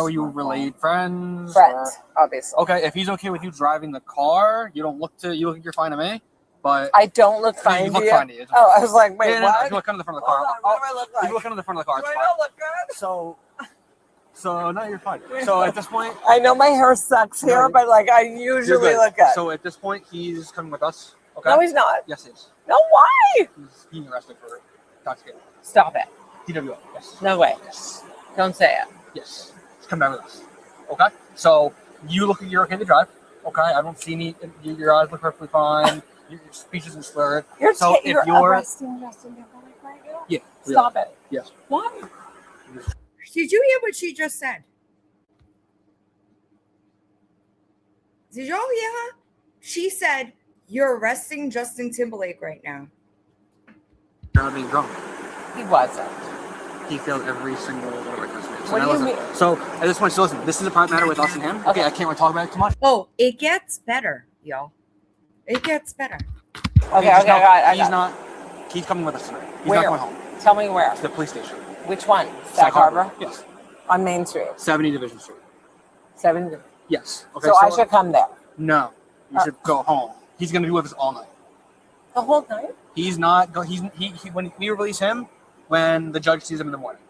are you related? Friends? Friends, obviously. Okay, if he's okay with you driving the car, you look you're fine to me. But I don't look fine you to look you. fine to you. Oh, I was like, wait, Yeah, no, what? if you look under the front of the car. Hold on, what do I look like? If you look under the front of the car, Do it's I fine. not look good? So no, you're fine. So at this point, I know my hair sucks here, but like I usually good. look good. So at this point, he's coming with us. Okay. No, he's not. Yes, he is. No, why? He's being arrested for intoxicated. Stop it. DWI. Yes. No way. Yes. Don't say it. Yes. He's coming down with us. Okay. So you're okay to drive. Okay. I don't see any. Your eyes look perfectly fine. Your speech isn't slurred. You're So if you're arresting Justin Timberlake right now? Yeah. Stop it. Yes. Why? Did you hear what she just said? Did y'all hear her? She said, "You're arresting Justin Timberlake right now." You're not being drunk. He wasn't. He failed every single one of our tests. What do you mean? So at this point, so listen, this is a private matter with us and him. Okay, I can't really talk about it too much. Oh, it gets better, y'all. It gets better. Okay, I got it. Not. He's coming with us tonight. He's Where? not going home. Tell me where. To the police station. Which one? Sag Harbor? Yes. On Main Street. 70 Division Street. 7. Yes. Okay. So I should come there. No. You should go home. He's going to be with us all night. The whole night? He's not. When we release him, when the judge sees him in the morning.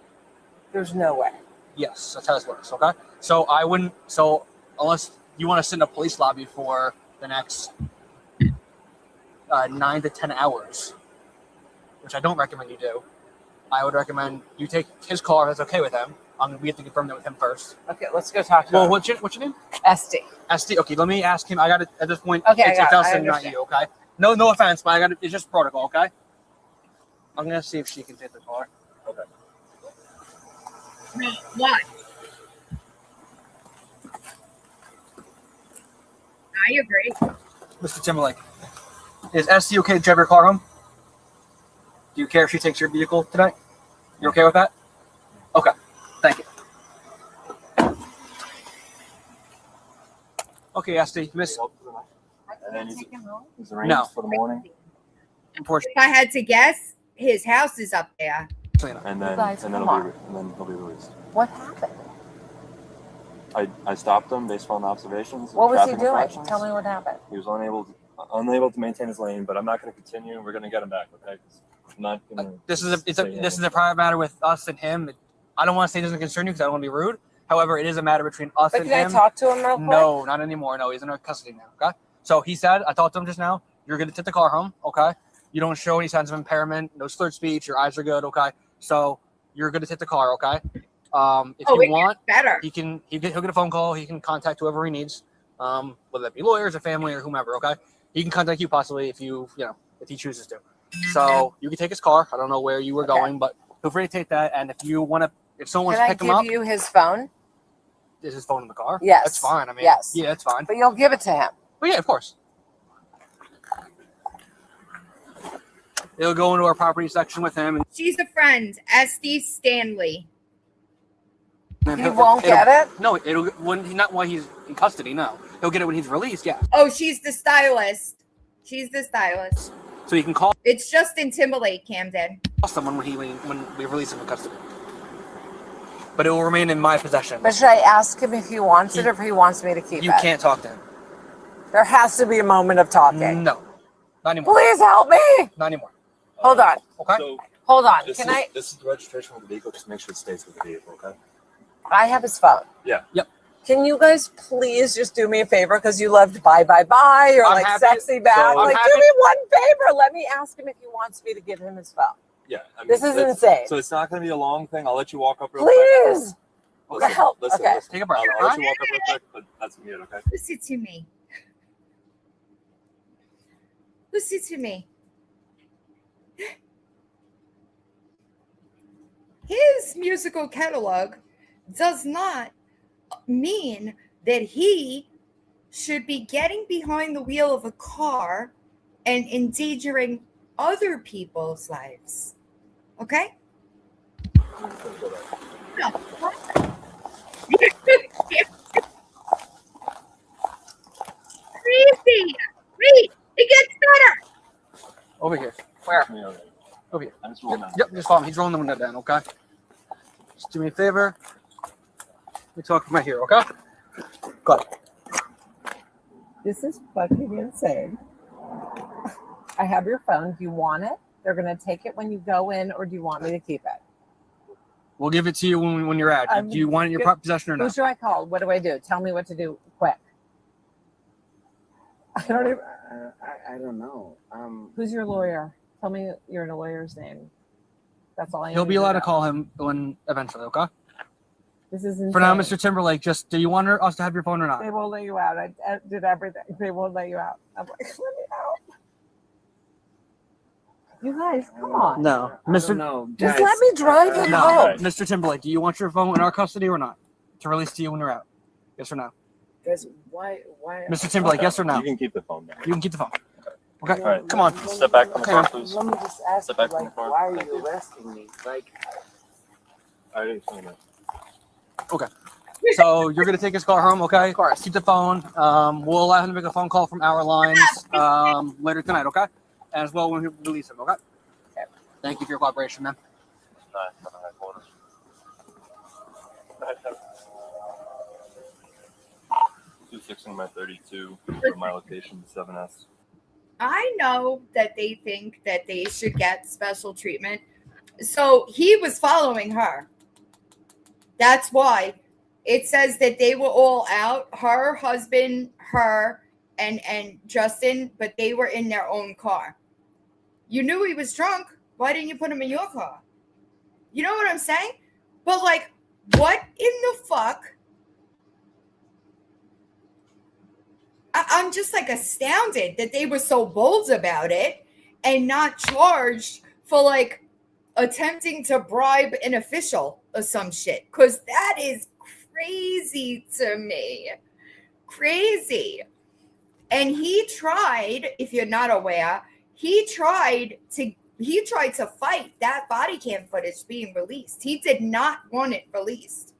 There's no way. Yes, that's how this works. Okay. So I wouldn't. So unless you want to sit in a police lobby for the next 9 to 10 hours, which I don't recommend you do. I would recommend you take his car if that's okay with him. We have to confirm that with him first. Okay, let's go talk to Well, him. what's your name? SD. SD. Okay, let me ask him. I got it at this point. Okay, it's I got it. I Dustin, not understand. you. Okay. No offense, but I got it. It's just protocol. Okay. I'm gonna see if she can take the car. Okay. What? I agree. Mr. Timberlake, is SD okay to drive your car home? Do you care if she takes your vehicle tonight? You're okay with that? Okay. Thank you. Okay, SD, Miss. And then he's arranged No. for the morning. Unfortunately, If I had to guess, his house is up there. And then guys, and then come he'll be released. What happened? I stopped him based on observations. What was he traffic doing? infractions. Tell me what happened. He was unable to maintain his lane, but I'm not going to continue. We're going to get him back, okay? 'Cause I'm not going to. this is a private matter with us and him. I don't want to say it doesn't concern you because I don't want to be rude. However, it is a matter between us But and can I him. talk to him real quick? No, not anymore. No, he's in our custody now. Okay. So he said, I talked to him just now. You're going to take the car home. Okay. You don't show any signs of impairment. No slurred speech. Your eyes are good. Okay. So you're going to take the car. Okay. If you want, Better. he'll get a phone call. He can contact whoever he needs, whether that be lawyers or family or whomever. Okay. He can contact you possibly if if he chooses to. So you can take his car. I don't know where you were going, but feel free to take that. And if someone wants to pick him up, Can I give you his phone? is his phone in the car? Yes. That's fine. I mean, Yes. yeah, it's fine. But you'll give it to him. But yeah, of course. It'll go into our property section with him. And She's a friend, SD Stanley. He won't get it? No, not while he's in custody, no. He'll get it when he's released, yeah. Oh, she's the stylist. She's the stylist. So you can call It's Justin Timberlake, Camden. someone when we release him from custody. But it will remain in my possession. But should I ask him if he wants it or if he wants me to keep it? You can't talk to him. There has to be a moment of talking. No. Not anymore. Please help me. Not anymore. Hold on. Okay? So Hold on. this Can is, I? This is the registration of the vehicle. Just make sure it stays with the vehicle, okay? I have his phone. Yeah. Yep. Can you guys please just do me a favor because you loved bye bye bye or I'm like happy- sexy back? so- Like, I'm do happy- me one favor. Let me ask him if he wants me to give him his phone. Yeah. I mean, This is that's- insane. So it's not going to be a long thing. I'll let you walk up real quick. Please. Listen, Help. listen, Okay. listen. Take a breath. I'll let you walk up real quick, but that's me, okay? Listen to me. Listen to me. His musical catalog does not mean that he should be getting behind the wheel of a car and endangering other people's lives. Okay? the fuck? You're just crazy. Wait, it gets better. Over here. Where? Me already. Over here. I'm just rolling out. Yep, just follow me. He's rolling the window down, okay? Just do me a favor. We talk from right here, okay? Good. This is fucking insane. I have your phone. Do you want it? They're going to take it when you go in, or do you want me to keep it? We'll give it to you when you're out. Do you want it in your possession or Who not? should I call? What do I do? Tell me what to do quick. I don't even. I don't know. Who's your lawyer? Tell me your lawyer's name. That's all I need. He'll be allowed to call him when eventually, okay? This is insane. For now, Mr. Timberlake, just do you want us to have your phone or not? They won't let you out. I did everything. They won't let you out. I'm like, let me out. You guys, come on. No. No, Just let me drive him No. home. Mr. Timberlake, do you want your phone in our custody or not? To release to you when you're out? Yes or no? Guys, why? Mr. Timberlake, yes or no? You can keep the phone back. You can keep the phone. Okay, All right. come on. Step back from the car, Let please. me just ask Step you, back from the like, car. why are Thank you you. arresting me? Like, I already explained that. Okay. So you're going to take his car home, okay? Of course. Keep the phone. We'll allow him to make a phone call from our lines later tonight, okay? As well when we release him, okay? Thank you for your cooperation, man. Nice. 216 by 32 for my location, 7S. I know that they think that they should get special treatment. So he was following her. That's why it says that they were all out, her husband, her, and Justin, but they were in their own car. You knew he was drunk. Why didn't you put him in your car? You know what I'm saying? But like, what in the fuck? I'm just like astounded that they were so bold about it and not charged for like attempting to bribe an official or some shit. Because that is crazy to me. Crazy. And he tried, if you're not aware, he tried to fight that body cam footage being released. He did not want it released.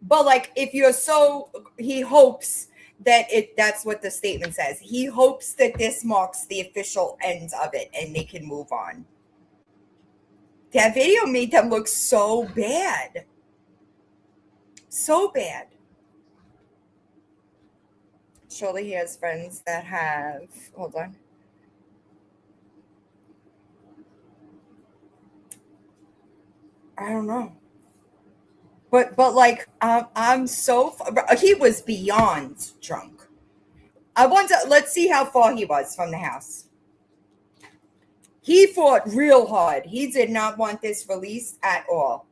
But like, if you're he hopes that that's what the statement says. He hopes that this marks the official end of it and they can move on. That video made them look so bad. So bad. Surely he has friends that have, hold on. I don't know. But like, I'm so, he was beyond drunk. I wonder, let's see how far he was from the house. He fought real hard. He did not want this released at all.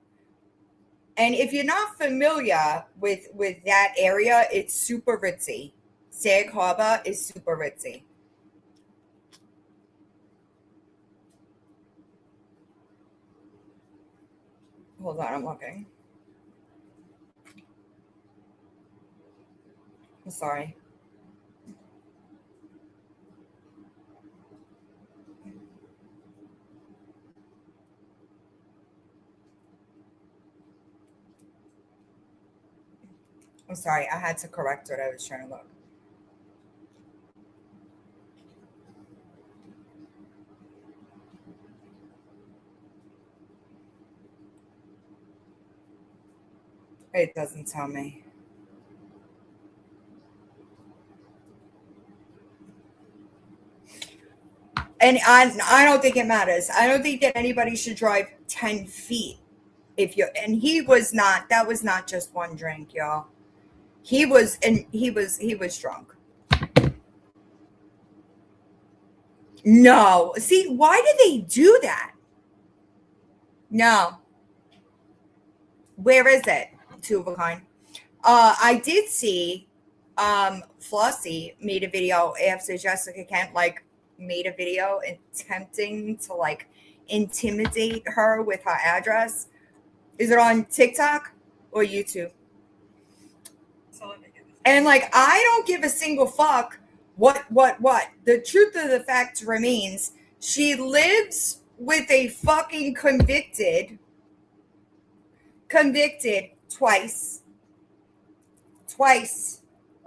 And if you're not familiar with that area, it's super ritzy. Sag Harbor is super ritzy. Hold on, I'm looking. I'm sorry. I'm sorry, I had to correct what I was trying to look. It doesn't tell me. And I don't think it matters. I don't think that anybody should drive 10 feet and he was not, that was not just one drink, y'all. He was drunk. No. See, why do they do that? No. Where is it? Two of a kind. I did see Flossie made a video after Jessica Kent made a video attempting to intimidate her with her address. Is it on TikTok or YouTube? And I don't give a single fuck what. The truth of the fact remains, she lives with a fucking convicted convicted twice.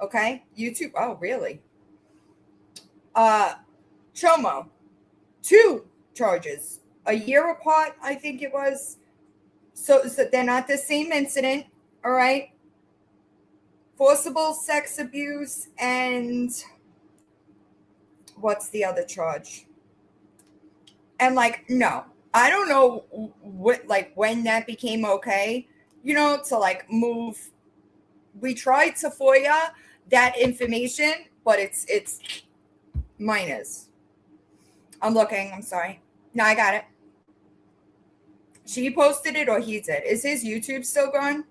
Okay, YouTube. Oh, really? Chomo, 2 charges, a year apart, I think it was. So they're not the same incident. All right. Forcible sex abuse and what's the other charge? And like, no, I don't know what, like, when that became okay, you know, to like move. We tried to FOIA that information, but it's minors. I'm looking. I'm sorry. No, I got it. She posted it or he did. Is his YouTube still gone?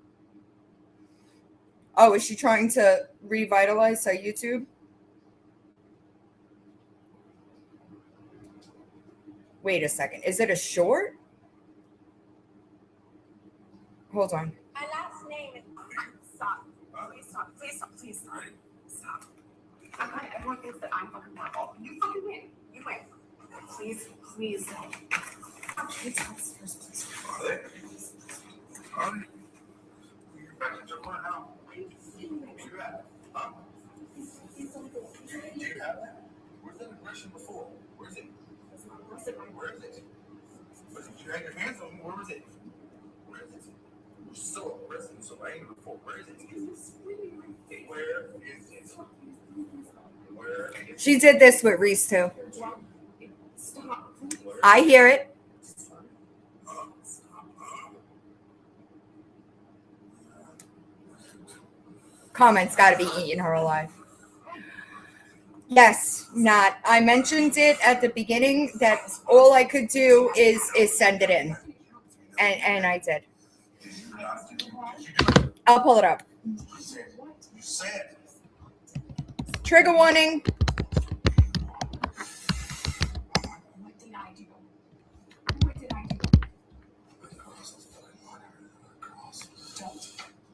Oh, is she trying to revitalize her YouTube? Wait a second. Is it a short? Hold on. My last name is... Stop. Please stop. Please stop. Please stop. Stop. I'm glad everyone thinks that I'm fucking horrible. You fucking win. You win. Please, please. Please stop. Please. Are they? Are they? You're back to Japan now. Where you at? Huh? Do you have that? Where's that aggression before? Where is it? Where is it? But if you had your hands on me, where was it? Where is it? You're so aggressive and so angry before. Where is it? Where is it? Where is it? She did this with Reese too. Stop. I hear it. Comments got to be eating her alive. Yes, not. I mentioned it at the beginning that all I could do is send it in, and I did. I'll pull it up. You said. Trigger warning. What did I do? What did I do?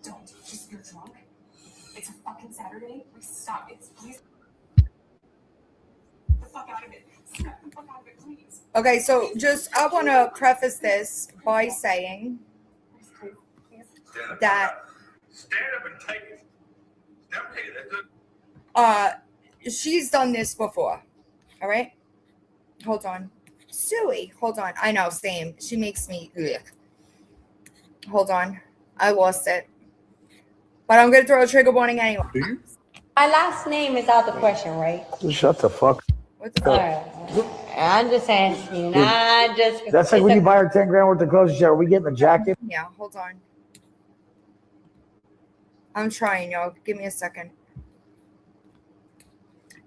Don't. Just, you're drunk. It's a fucking Saturday. Please stop. It's, please. The fuck out of it. Snap the fuck out of it, please. Okay, so just I want to preface this by saying that Stand up and take it. Stand up and take it. That's good. she's done this before. All right, hold on, Suey. Hold on. I know, same. She makes me. Ugh. Hold on, I lost it, but I'm gonna throw a trigger warning anyway. My last name is out of the question, right? Shut the fuck. What the All fuck? right. I'm just saying, not just. That's like when you buy her 10 grand worth of clothes. Are we getting a jacket? Yeah, hold on. I'm trying, y'all. Give me a second.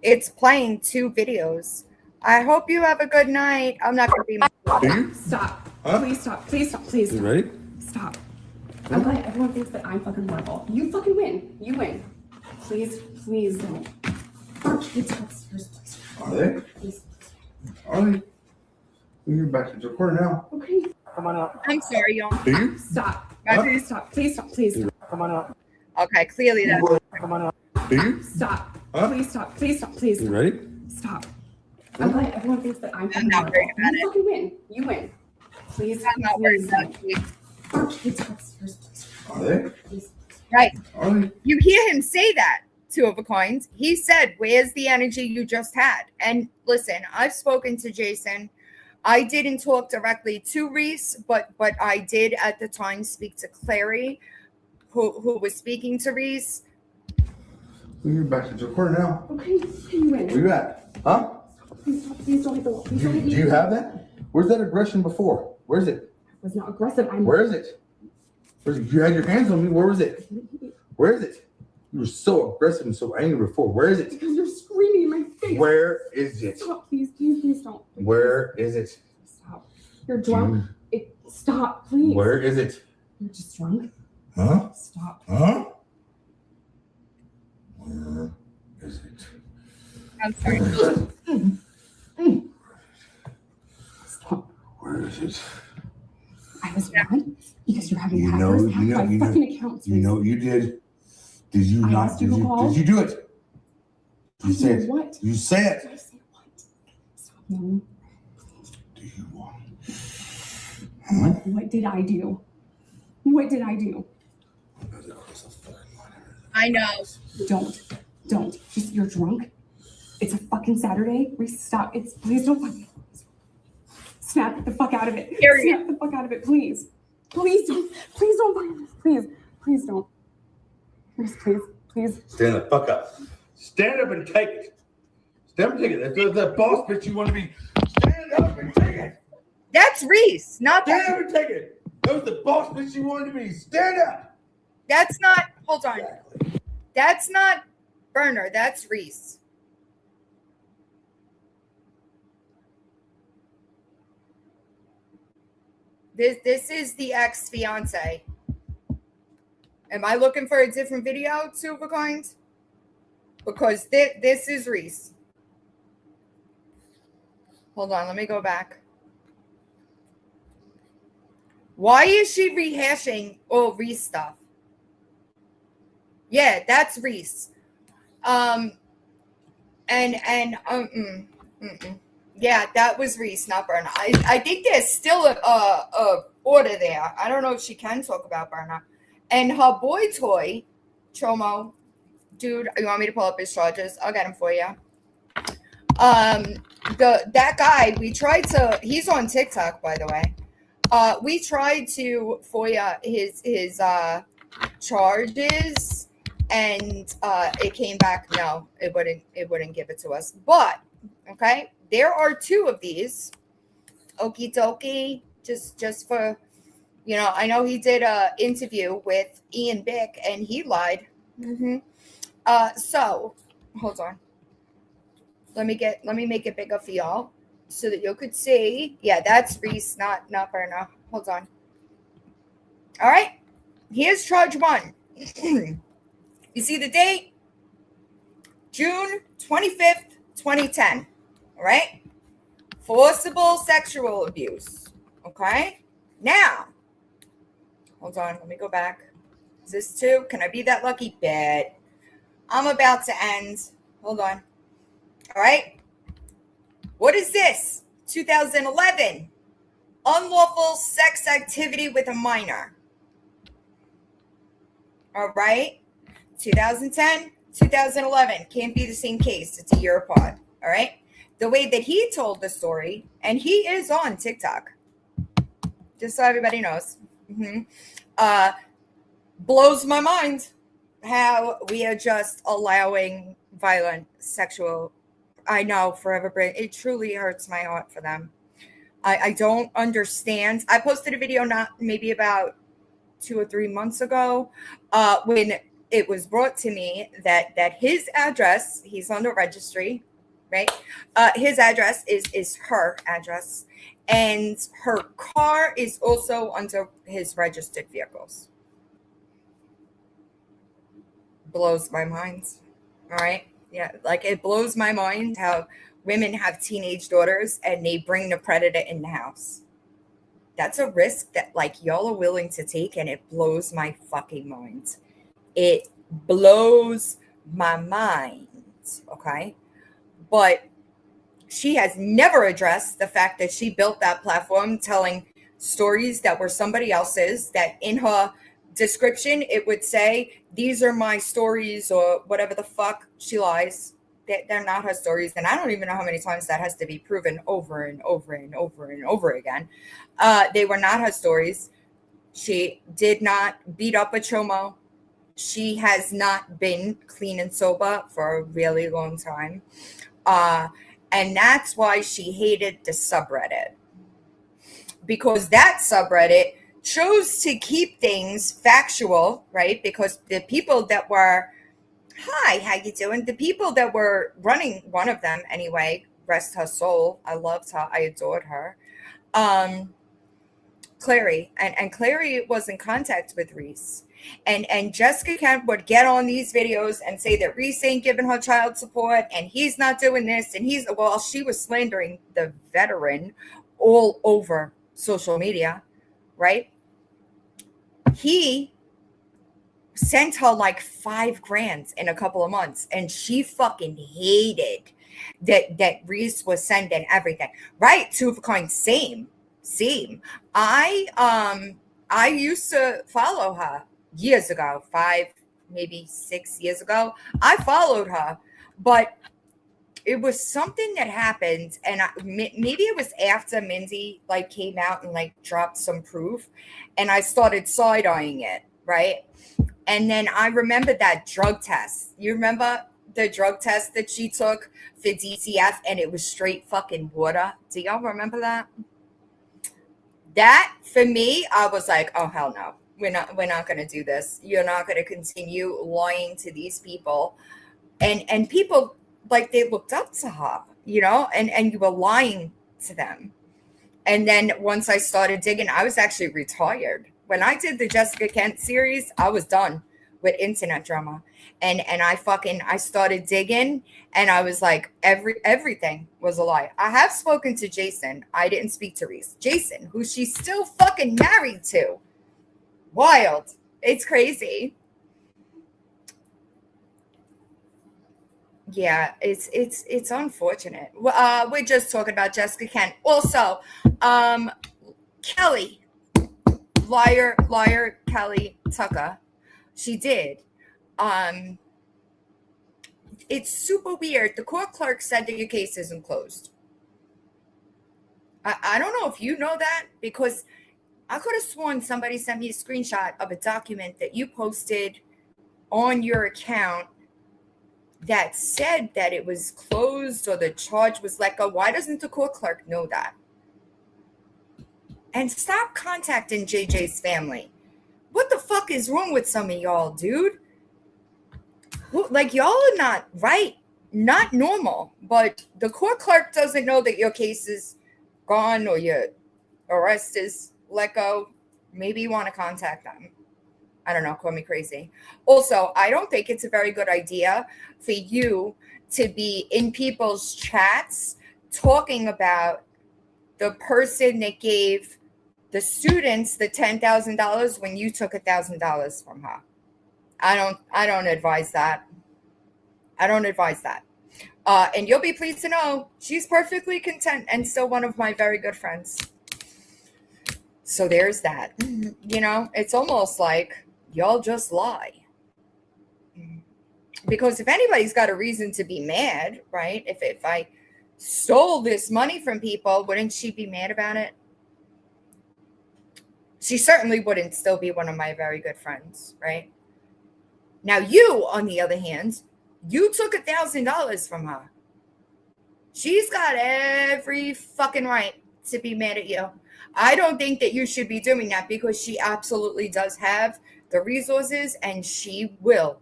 It's playing 2 videos. I hope you have a good night. I'm not going to be. Stop. Huh? Please stop. Please stop. Please. You ready? Stop. I'm glad everyone thinks that I'm fucking horrible. You fucking win. You win. Please, please don't. Our kids are upstairs, please. Are they? Please. Are they? You're back to Japan now. Okay. Come on up. I'm sorry, y'all. Do you? Stop. Huh? Please stop. Please stop. Please. Come on up. Okay, clearly that's. Come on up. Do you? Stop. Huh? Please stop. Please stop. Please. You ready? Stop. I'm glad everyone thinks that I'm fucking not worried horrible. about You fucking win. You win. Please. I'm not worried please about don't. you. Our kids are upstairs, please. Are they? Please. Right. Are they? You hear him say that, 2 of a kind. He said, where's the energy you just had? And listen, I've spoken to Jason. I didn't talk directly to Reese, but I did at the time speak to Clary, who was speaking to Reese. You're back to Japan now. Okay. You win. Where you at? Huh? Please stop. Please don't hit the wall. Please don't hit Do the you have that? Where's that aggression before? Where is it? I was not aggressive. I'm. Where is it? You had your hands on me. Where was it? Where is it? You were so aggressive and so angry before. Where is it? Because you're screaming in my face. Where is it? Stop, please, please, please don't. Where is it? Stop. You're drunk. Stop, please. Where is it? You're just drunk. Huh? Stop. Huh? Where is it? I'm sorry. Stop. Where is it? I was mad because you're having You hackers know, hack you know, my you know, fucking accounts. You know what you did? Did you I not? asked you Did to you? call. Did you do it? You said. What? You said. Did I say what? Stop, no. Do you want? What did I do? What did I do? I know. Don't. You're drunk. It's a fucking Saturday. Reese, stop. Please don't fucking snap the fuck out of it. Snap the fuck out of it, please. Please don't. Please don't. Please don't. Please. Stand the fuck up. Stand up and take it. Stand up and take it. That's the boss bitch you want to be. Stand up and take it. That's Reese, not Stand up and take it. That was the boss bitch you wanted to be. Stand up. That's not. Hold on. That's not Burner. That's Reese. This is the ex-fiance. Am I looking for a different video, Superkind? Because this is Reese. Hold on, let me go back. Why is she rehashing all Reese stuff? Yeah, that's Reese. Yeah, that was Reese, not Burner. I think there's still a order there. I don't know if she can talk about Burner. And her boy toy, Chomo, dude, you want me to pull up his charges? I'll get him for you. That guy, we tried to. He's on TikTok, by the way. We tried to FOIA his charges, and it came back. No, it wouldn't give it to us. But okay, there are 2 of these. Okie dokie, just for. You know, I know he did an interview with Ian Bick, and he lied. So, hold on. Let me make it bigger for y'all so that you could see. Yeah, that's Reese, not Berna. Hold on. All right. Here's charge 1. You see the date? June 25th, 2010. All right. Forcible sexual abuse. Okay. Now. Hold on, let me go back. Is this 2? Can I be that lucky? Bet. I'm about to end. Hold on. All right. What is this? 2011. Unlawful sex activity with a minor. All right. 2010, 2011. Can't be the same case. It's a year apart. All right. The way that he told the story, and he is on TikTok, just so everybody knows. Blows my mind how we are just allowing violent sexual. I know, Forever Bring. It truly hurts my heart for them. I don't understand. I posted a video maybe about 2 or 3 months ago when it was brought to me that his address, he's on the registry, right? His address is her address. And her car is also under his registered vehicles. Blows my mind. All right. Yeah. Like it blows my mind how women have teenage daughters and they bring the predator in the house. That's a risk that like y'all are willing to take, and it blows my fucking mind. It blows my mind. Okay. But she has never addressed the fact that she built that platform telling stories that were somebody else's, that in her description, it would say, these are my stories or whatever the fuck. She lies. They're not her stories. And I don't even know how many times that has to be proven over and over and over and over again. They were not her stories. She did not beat up a chomo. She has not been clean and sober for a really long time. And that's why she hated the subreddit. Because that subreddit chose to keep things factual, right? Because the people that were, hi, how you doing? The people that were running, one of them anyway, rest her soul. I loved her. I adored her. Clary. And Clary was in contact with Reese. And Jessica Kemp would get on these videos and say that Reese ain't giving her child support and he's not doing this. And she was slandering the veteran all over social media, right? He sent her like $5,000 in a couple of months, and she fucking hated that Reese was sending everything, right? Two of a kind, same. I used to follow her years ago, 5, maybe 6 years ago. I followed her, but it was something that happened, and maybe it was after Mindy like came out and like dropped some proof, and I started side-eyeing it, right? And then I remember that drug test. You remember the drug test that she took for DCF, and it was straight fucking water? Do y'all remember that? That for me, I was like, oh hell no, we're not gonna do this. You're not gonna continue lying to these people, and people like they looked up to her, you know, and you were lying to them. And then once I started digging, I was actually retired. When I did the Jessica Kent series, I was done with internet drama. And I started digging, and I was like, everything was a lie. I have spoken to Jason. I didn't speak to Reese. Jason, who she's still fucking married to. Wild. It's crazy. Yeah, it's unfortunate. We're just talking about Jessica Kent. Also, Kelly, liar Kelly Tucker. She did. It's super weird. The court clerk said that your case isn't closed. I don't know if you know that, because I could have sworn somebody sent me a screenshot of a document that you posted on your account that said that it was closed or the charge was let go. Why doesn't the court clerk know that? And stop contacting JJ's family. What the fuck is wrong with some of y'all, dude? Like, y'all are not right, not normal. But the court clerk doesn't know that your case is gone or your arrest is let go. Maybe you want to contact them. I don't know, call me crazy. Also, I don't think it's a very good idea for you to be in people's chats talking about the person that gave the students the $10,000 when you took $1,000 from her. I don't advise that. I don't advise that. And you'll be pleased to know she's perfectly content and still one of my very good friends. So there's that. You know, it's almost like y'all just lie. Because if anybody's got a reason to be mad, right? If I stole this money from people, wouldn't she be mad about it? She certainly wouldn't still be one of my very good friends, right? Now you, on the other hand, you took $1,000 from her. She's got every fucking right to be mad at you. I don't think that you should be doing that, because she absolutely does have the resources, and she will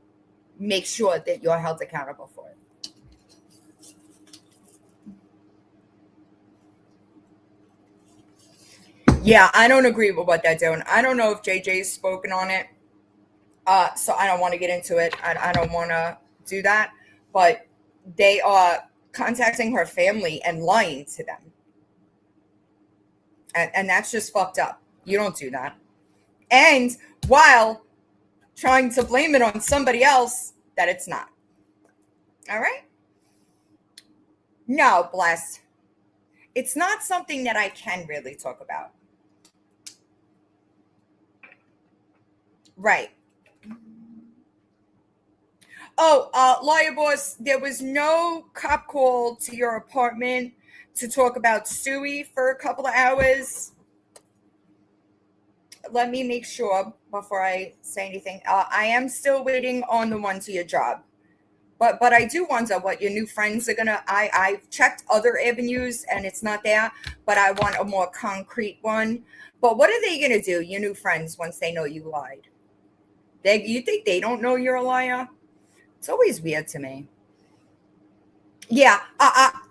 make sure that you're held accountable for it. Yeah, I don't agree with what they're doing. I don't know if JJ's spoken on it. So I don't want to get into it. I don't want to do that. But they are contacting her family and lying to them. And that's just fucked up. You don't do that. And while trying to blame it on somebody else that it's not. All right? No, bless. It's not something that I can really talk about. Right. Oh, lawyer boss, there was no cop call to your apartment to talk about Stewie for a couple of hours. Let me make sure before I say anything. I am still waiting on the one to your job. But I do wonder what your new friends are gonna. I've checked other avenues and it's not there, but I want a more concrete one. But what are they gonna do, your new friends, once they know you lied? You think they don't know you're a liar? It's always weird to me. Yeah,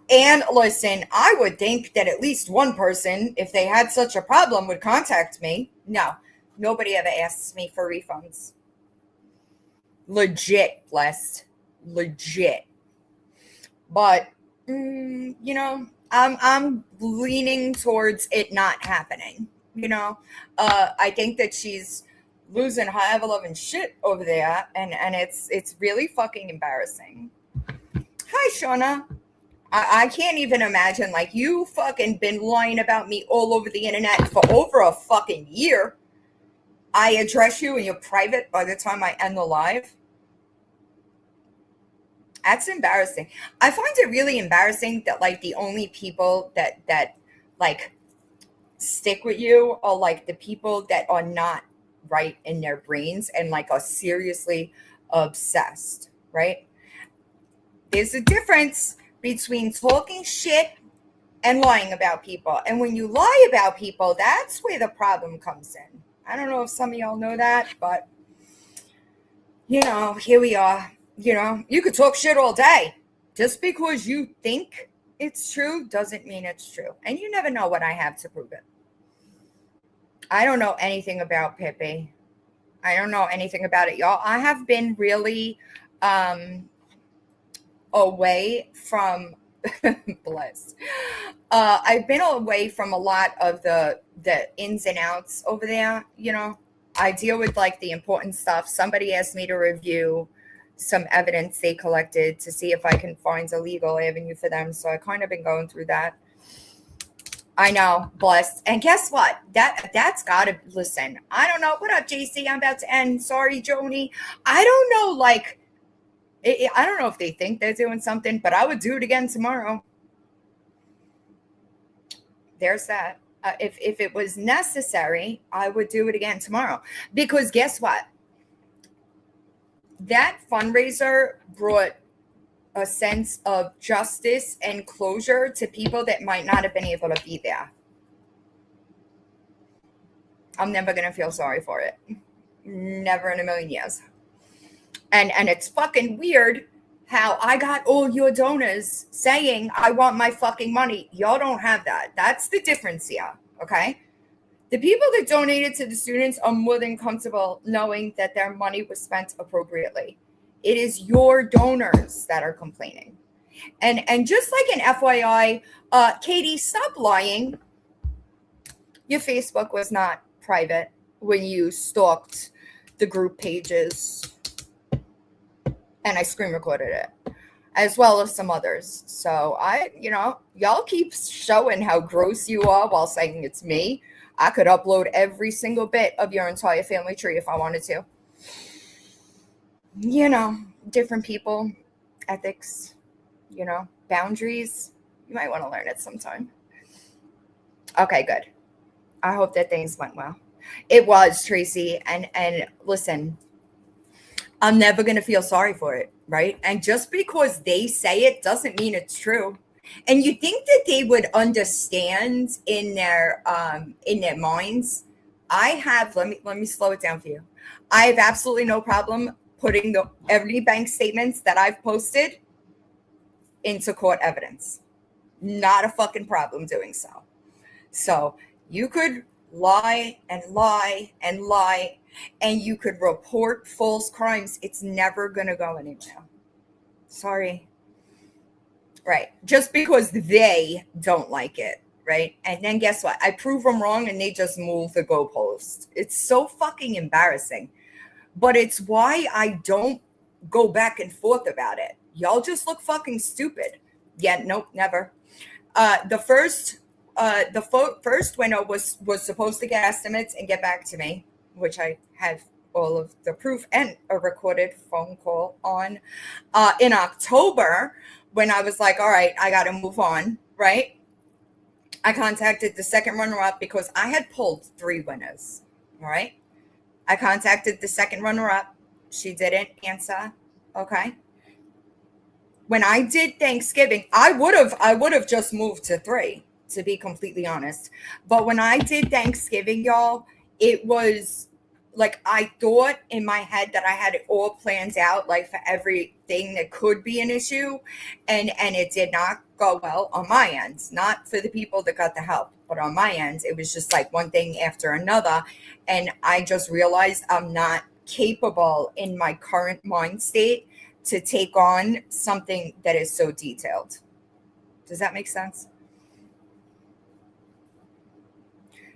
and listen, I would think that at least one person, if they had such a problem, would contact me. No, nobody ever asks me for refunds. Legit, blessed. Legit. But, you know, I'm leaning towards it not happening. You know, I think that she's losing her ever-loving shit over there, and it's really fucking embarrassing. Hi, Shauna. I can't even imagine, like, you fucking been lying about me all over the internet for over a fucking year. I address you and you're private by the time I end the live. That's embarrassing. I find it really embarrassing that like the only people that like stick with you are like the people that are not right in their brains and like are seriously obsessed, right? There's a difference between talking shit and lying about people. And when you lie about people, that's where the problem comes in. I don't know if some of y'all know that, but you know, here we are. You know, you could talk shit all day. Just because you think it's true doesn't mean it's true. And you never know what I have to prove it. I don't know anything about Pippi. I don't know anything about it, y'all. I have been really away from blessed. I've been away from a lot of the ins and outs over there. You know, I deal with like the important stuff. Somebody asked me to review some evidence they collected to see if I can find a legal avenue for them. So I kind of been going through that. I know, blessed. And guess what? That's gotta listen. I don't know. What up, JC? I'm about to end. Sorry, Joni. I don't know, like, I don't know if they think they're doing something, but I would do it again tomorrow. There's that. If it was necessary, I would do it again tomorrow. Because guess what? That fundraiser brought a sense of justice and closure to people that might not have been able to be there. I'm never going to feel sorry for it. Never in a million years. And it's fucking weird how I got all your donors saying, I want my fucking money. Y'all don't have that. That's the difference here, okay? The people that donated to the students are more than comfortable knowing that their money was spent appropriately. It is your donors that are complaining. And just like an FYI, Katie, stop lying. Your Facebook was not private when you stalked the group pages. And I screen recorded it, as well as some others. So y'all keep showing how gross you are while saying it's me. I could upload every single bit of your entire family tree if I wanted to. You know, different people, ethics, boundaries. You might want to learn it sometime. Okay, good. I hope that things went well. It was, Tracy. And listen, I'm never going to feel sorry for it, right? And just because they say it doesn't mean it's true. And you think that they would understand in their minds. I have, let me slow it down for you. I have absolutely no problem putting every bank statements that I've posted into court evidence. Not a fucking problem doing so. So you could lie and lie and lie, and you could report false crimes. It's never going to go anywhere. Sorry. Right. Just because they don't like it. Right. And then guess what? I prove them wrong and they just move the goalpost. It's so fucking embarrassing. But it's why I don't go back and forth about it. Y'all just look fucking stupid. Yeah, nope, never. The first window was supposed to get estimates and get back to me, which I have all of the proof and a recorded phone call on. In October, when I was like, all right, I got to move on, right? I contacted the second runner-up because I had pulled 3 winners, all right? I contacted the second runner-up. She didn't answer, okay? When I did Thanksgiving, I would have just moved to 3, to be completely honest. But when I did Thanksgiving, y'all, it was like I thought in my head that I had it all planned out, like for everything that could be an issue, and it did not go well on my end. Not for the people that got the help, but on my end, it was just like one thing after another, and I just realized I'm not capable in my current mind state to take on something that is so detailed. Does that make sense?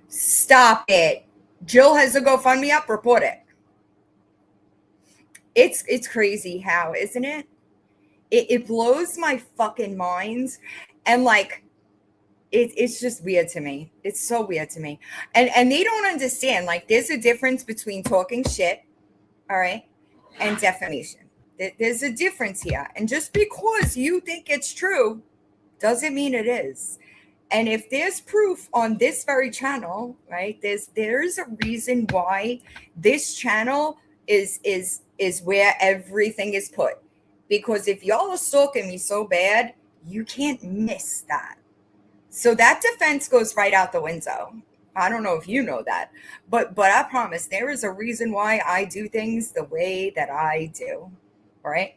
Stop it. Jill has a GoFundMe up. Report it. It's crazy how, isn't it? It blows my fucking mind. And like, It's just weird to me. It's so weird to me. And they don't understand. Like, there's a difference between talking shit, all right, and defamation. There's a difference here. And just because you think it's true doesn't mean it is. And if there's proof on this very channel, right, there's a reason why this channel is where everything is put. Because if y'all are stalking me so bad, you can't miss that. So that defense goes right out the window. I don't know if you know that, but I promise there is a reason why I do things the way that I do, right?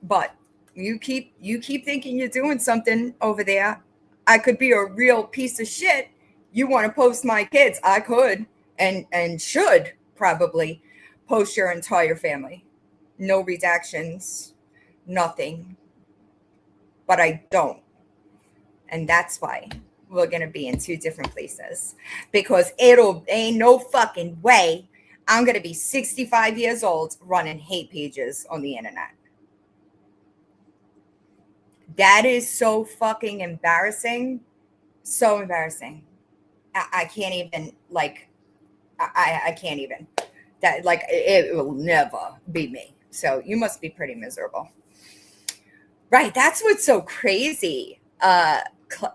But you keep thinking you're doing something over there. I could be a real piece of shit. You want to post my kids? I could and should probably post your entire family. No redactions, nothing. But I don't. And that's why we're going to be in two different places, because ain't no fucking way I'm going to be 65 years old running hate pages on the internet. That is so fucking embarrassing. So embarrassing. I can't even, like, I can't even. That, like, it will never be me. So you must be pretty miserable. Right. That's what's so crazy.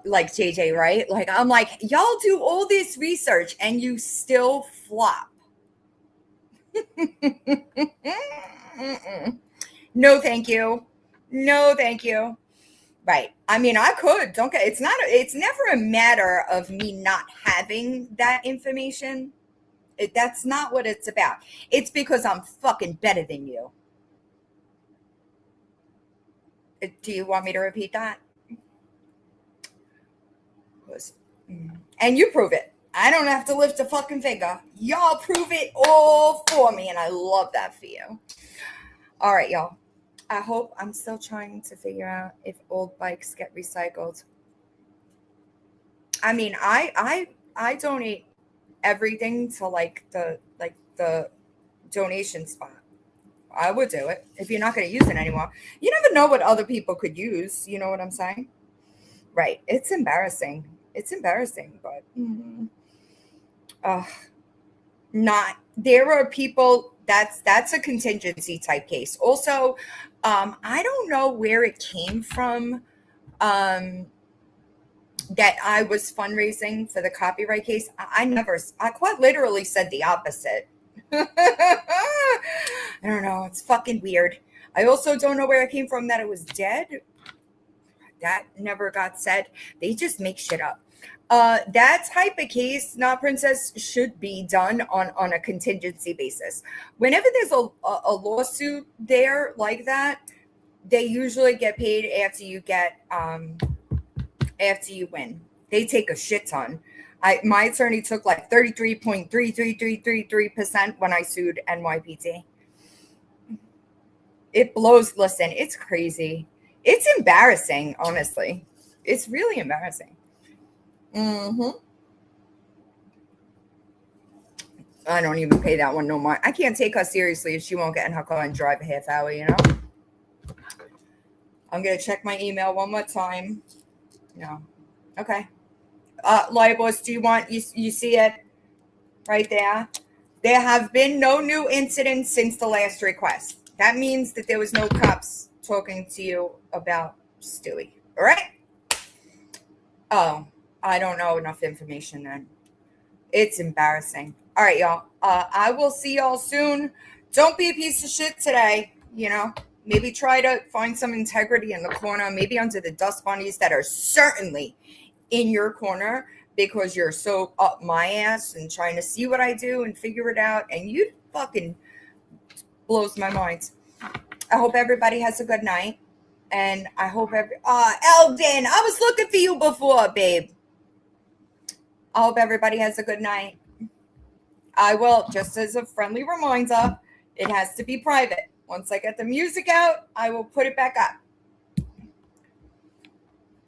Like JJ, right? Like, I'm like, y'all do all this research and you still flop. No, thank you. No, thank you. Right. I mean, I could. It's never a matter of me not having that information. That's not what it's about. It's because I'm fucking better than you. Do you want me to repeat that? And you prove it. I don't have to lift a fucking finger. Y'all prove it all for me, and I love that for you. All right, y'all. I hope, I'm still trying to figure out if old bikes get recycled. I mean, I donate everything to like the donation spot. I would do it if you're not going to use it anymore. You never know what other people could use. You know what I'm saying? Right. It's embarrassing. It's embarrassing, but there are people that's a contingency type case. Also, I don't know where it came from that I was fundraising for the copyright case. I quite literally said the opposite. I don't know. It's fucking weird. I also don't know where it came from that it was dead. That never got said. They just make shit up. That type of case, not princess, should be done on a contingency basis. Whenever there's a lawsuit there like that, they usually get paid after you win. They take a shit ton. My attorney took like 33.33333% when I sued NYPD. It blows. Listen, it's crazy. It's embarrassing, honestly. It's really embarrassing. I don't even pay that one no more. I can't take her seriously if she won't get in her car and drive a half hour, you know? I'm going to check my email one more time. No. Okay. Libos, do you want, you see it right there? There have been no new incidents since the last request. That means that there was no cops talking to you about Stewie. All right? Oh, I don't know enough information then. It's embarrassing. All right, y'all. I will see y'all soon. Don't be a piece of shit today, you know? Maybe try to find some integrity in the corner, maybe under the dust bunnies that are certainly in your corner because you're so up my ass and trying to see what I do and figure it out. And you fucking blows my mind. I hope everybody has a good night. And I hope Eldon, I was looking for you before, babe. I hope everybody has a good night. I will, just as a friendly reminder, it has to be private. Once I get the music out, I will put it back up.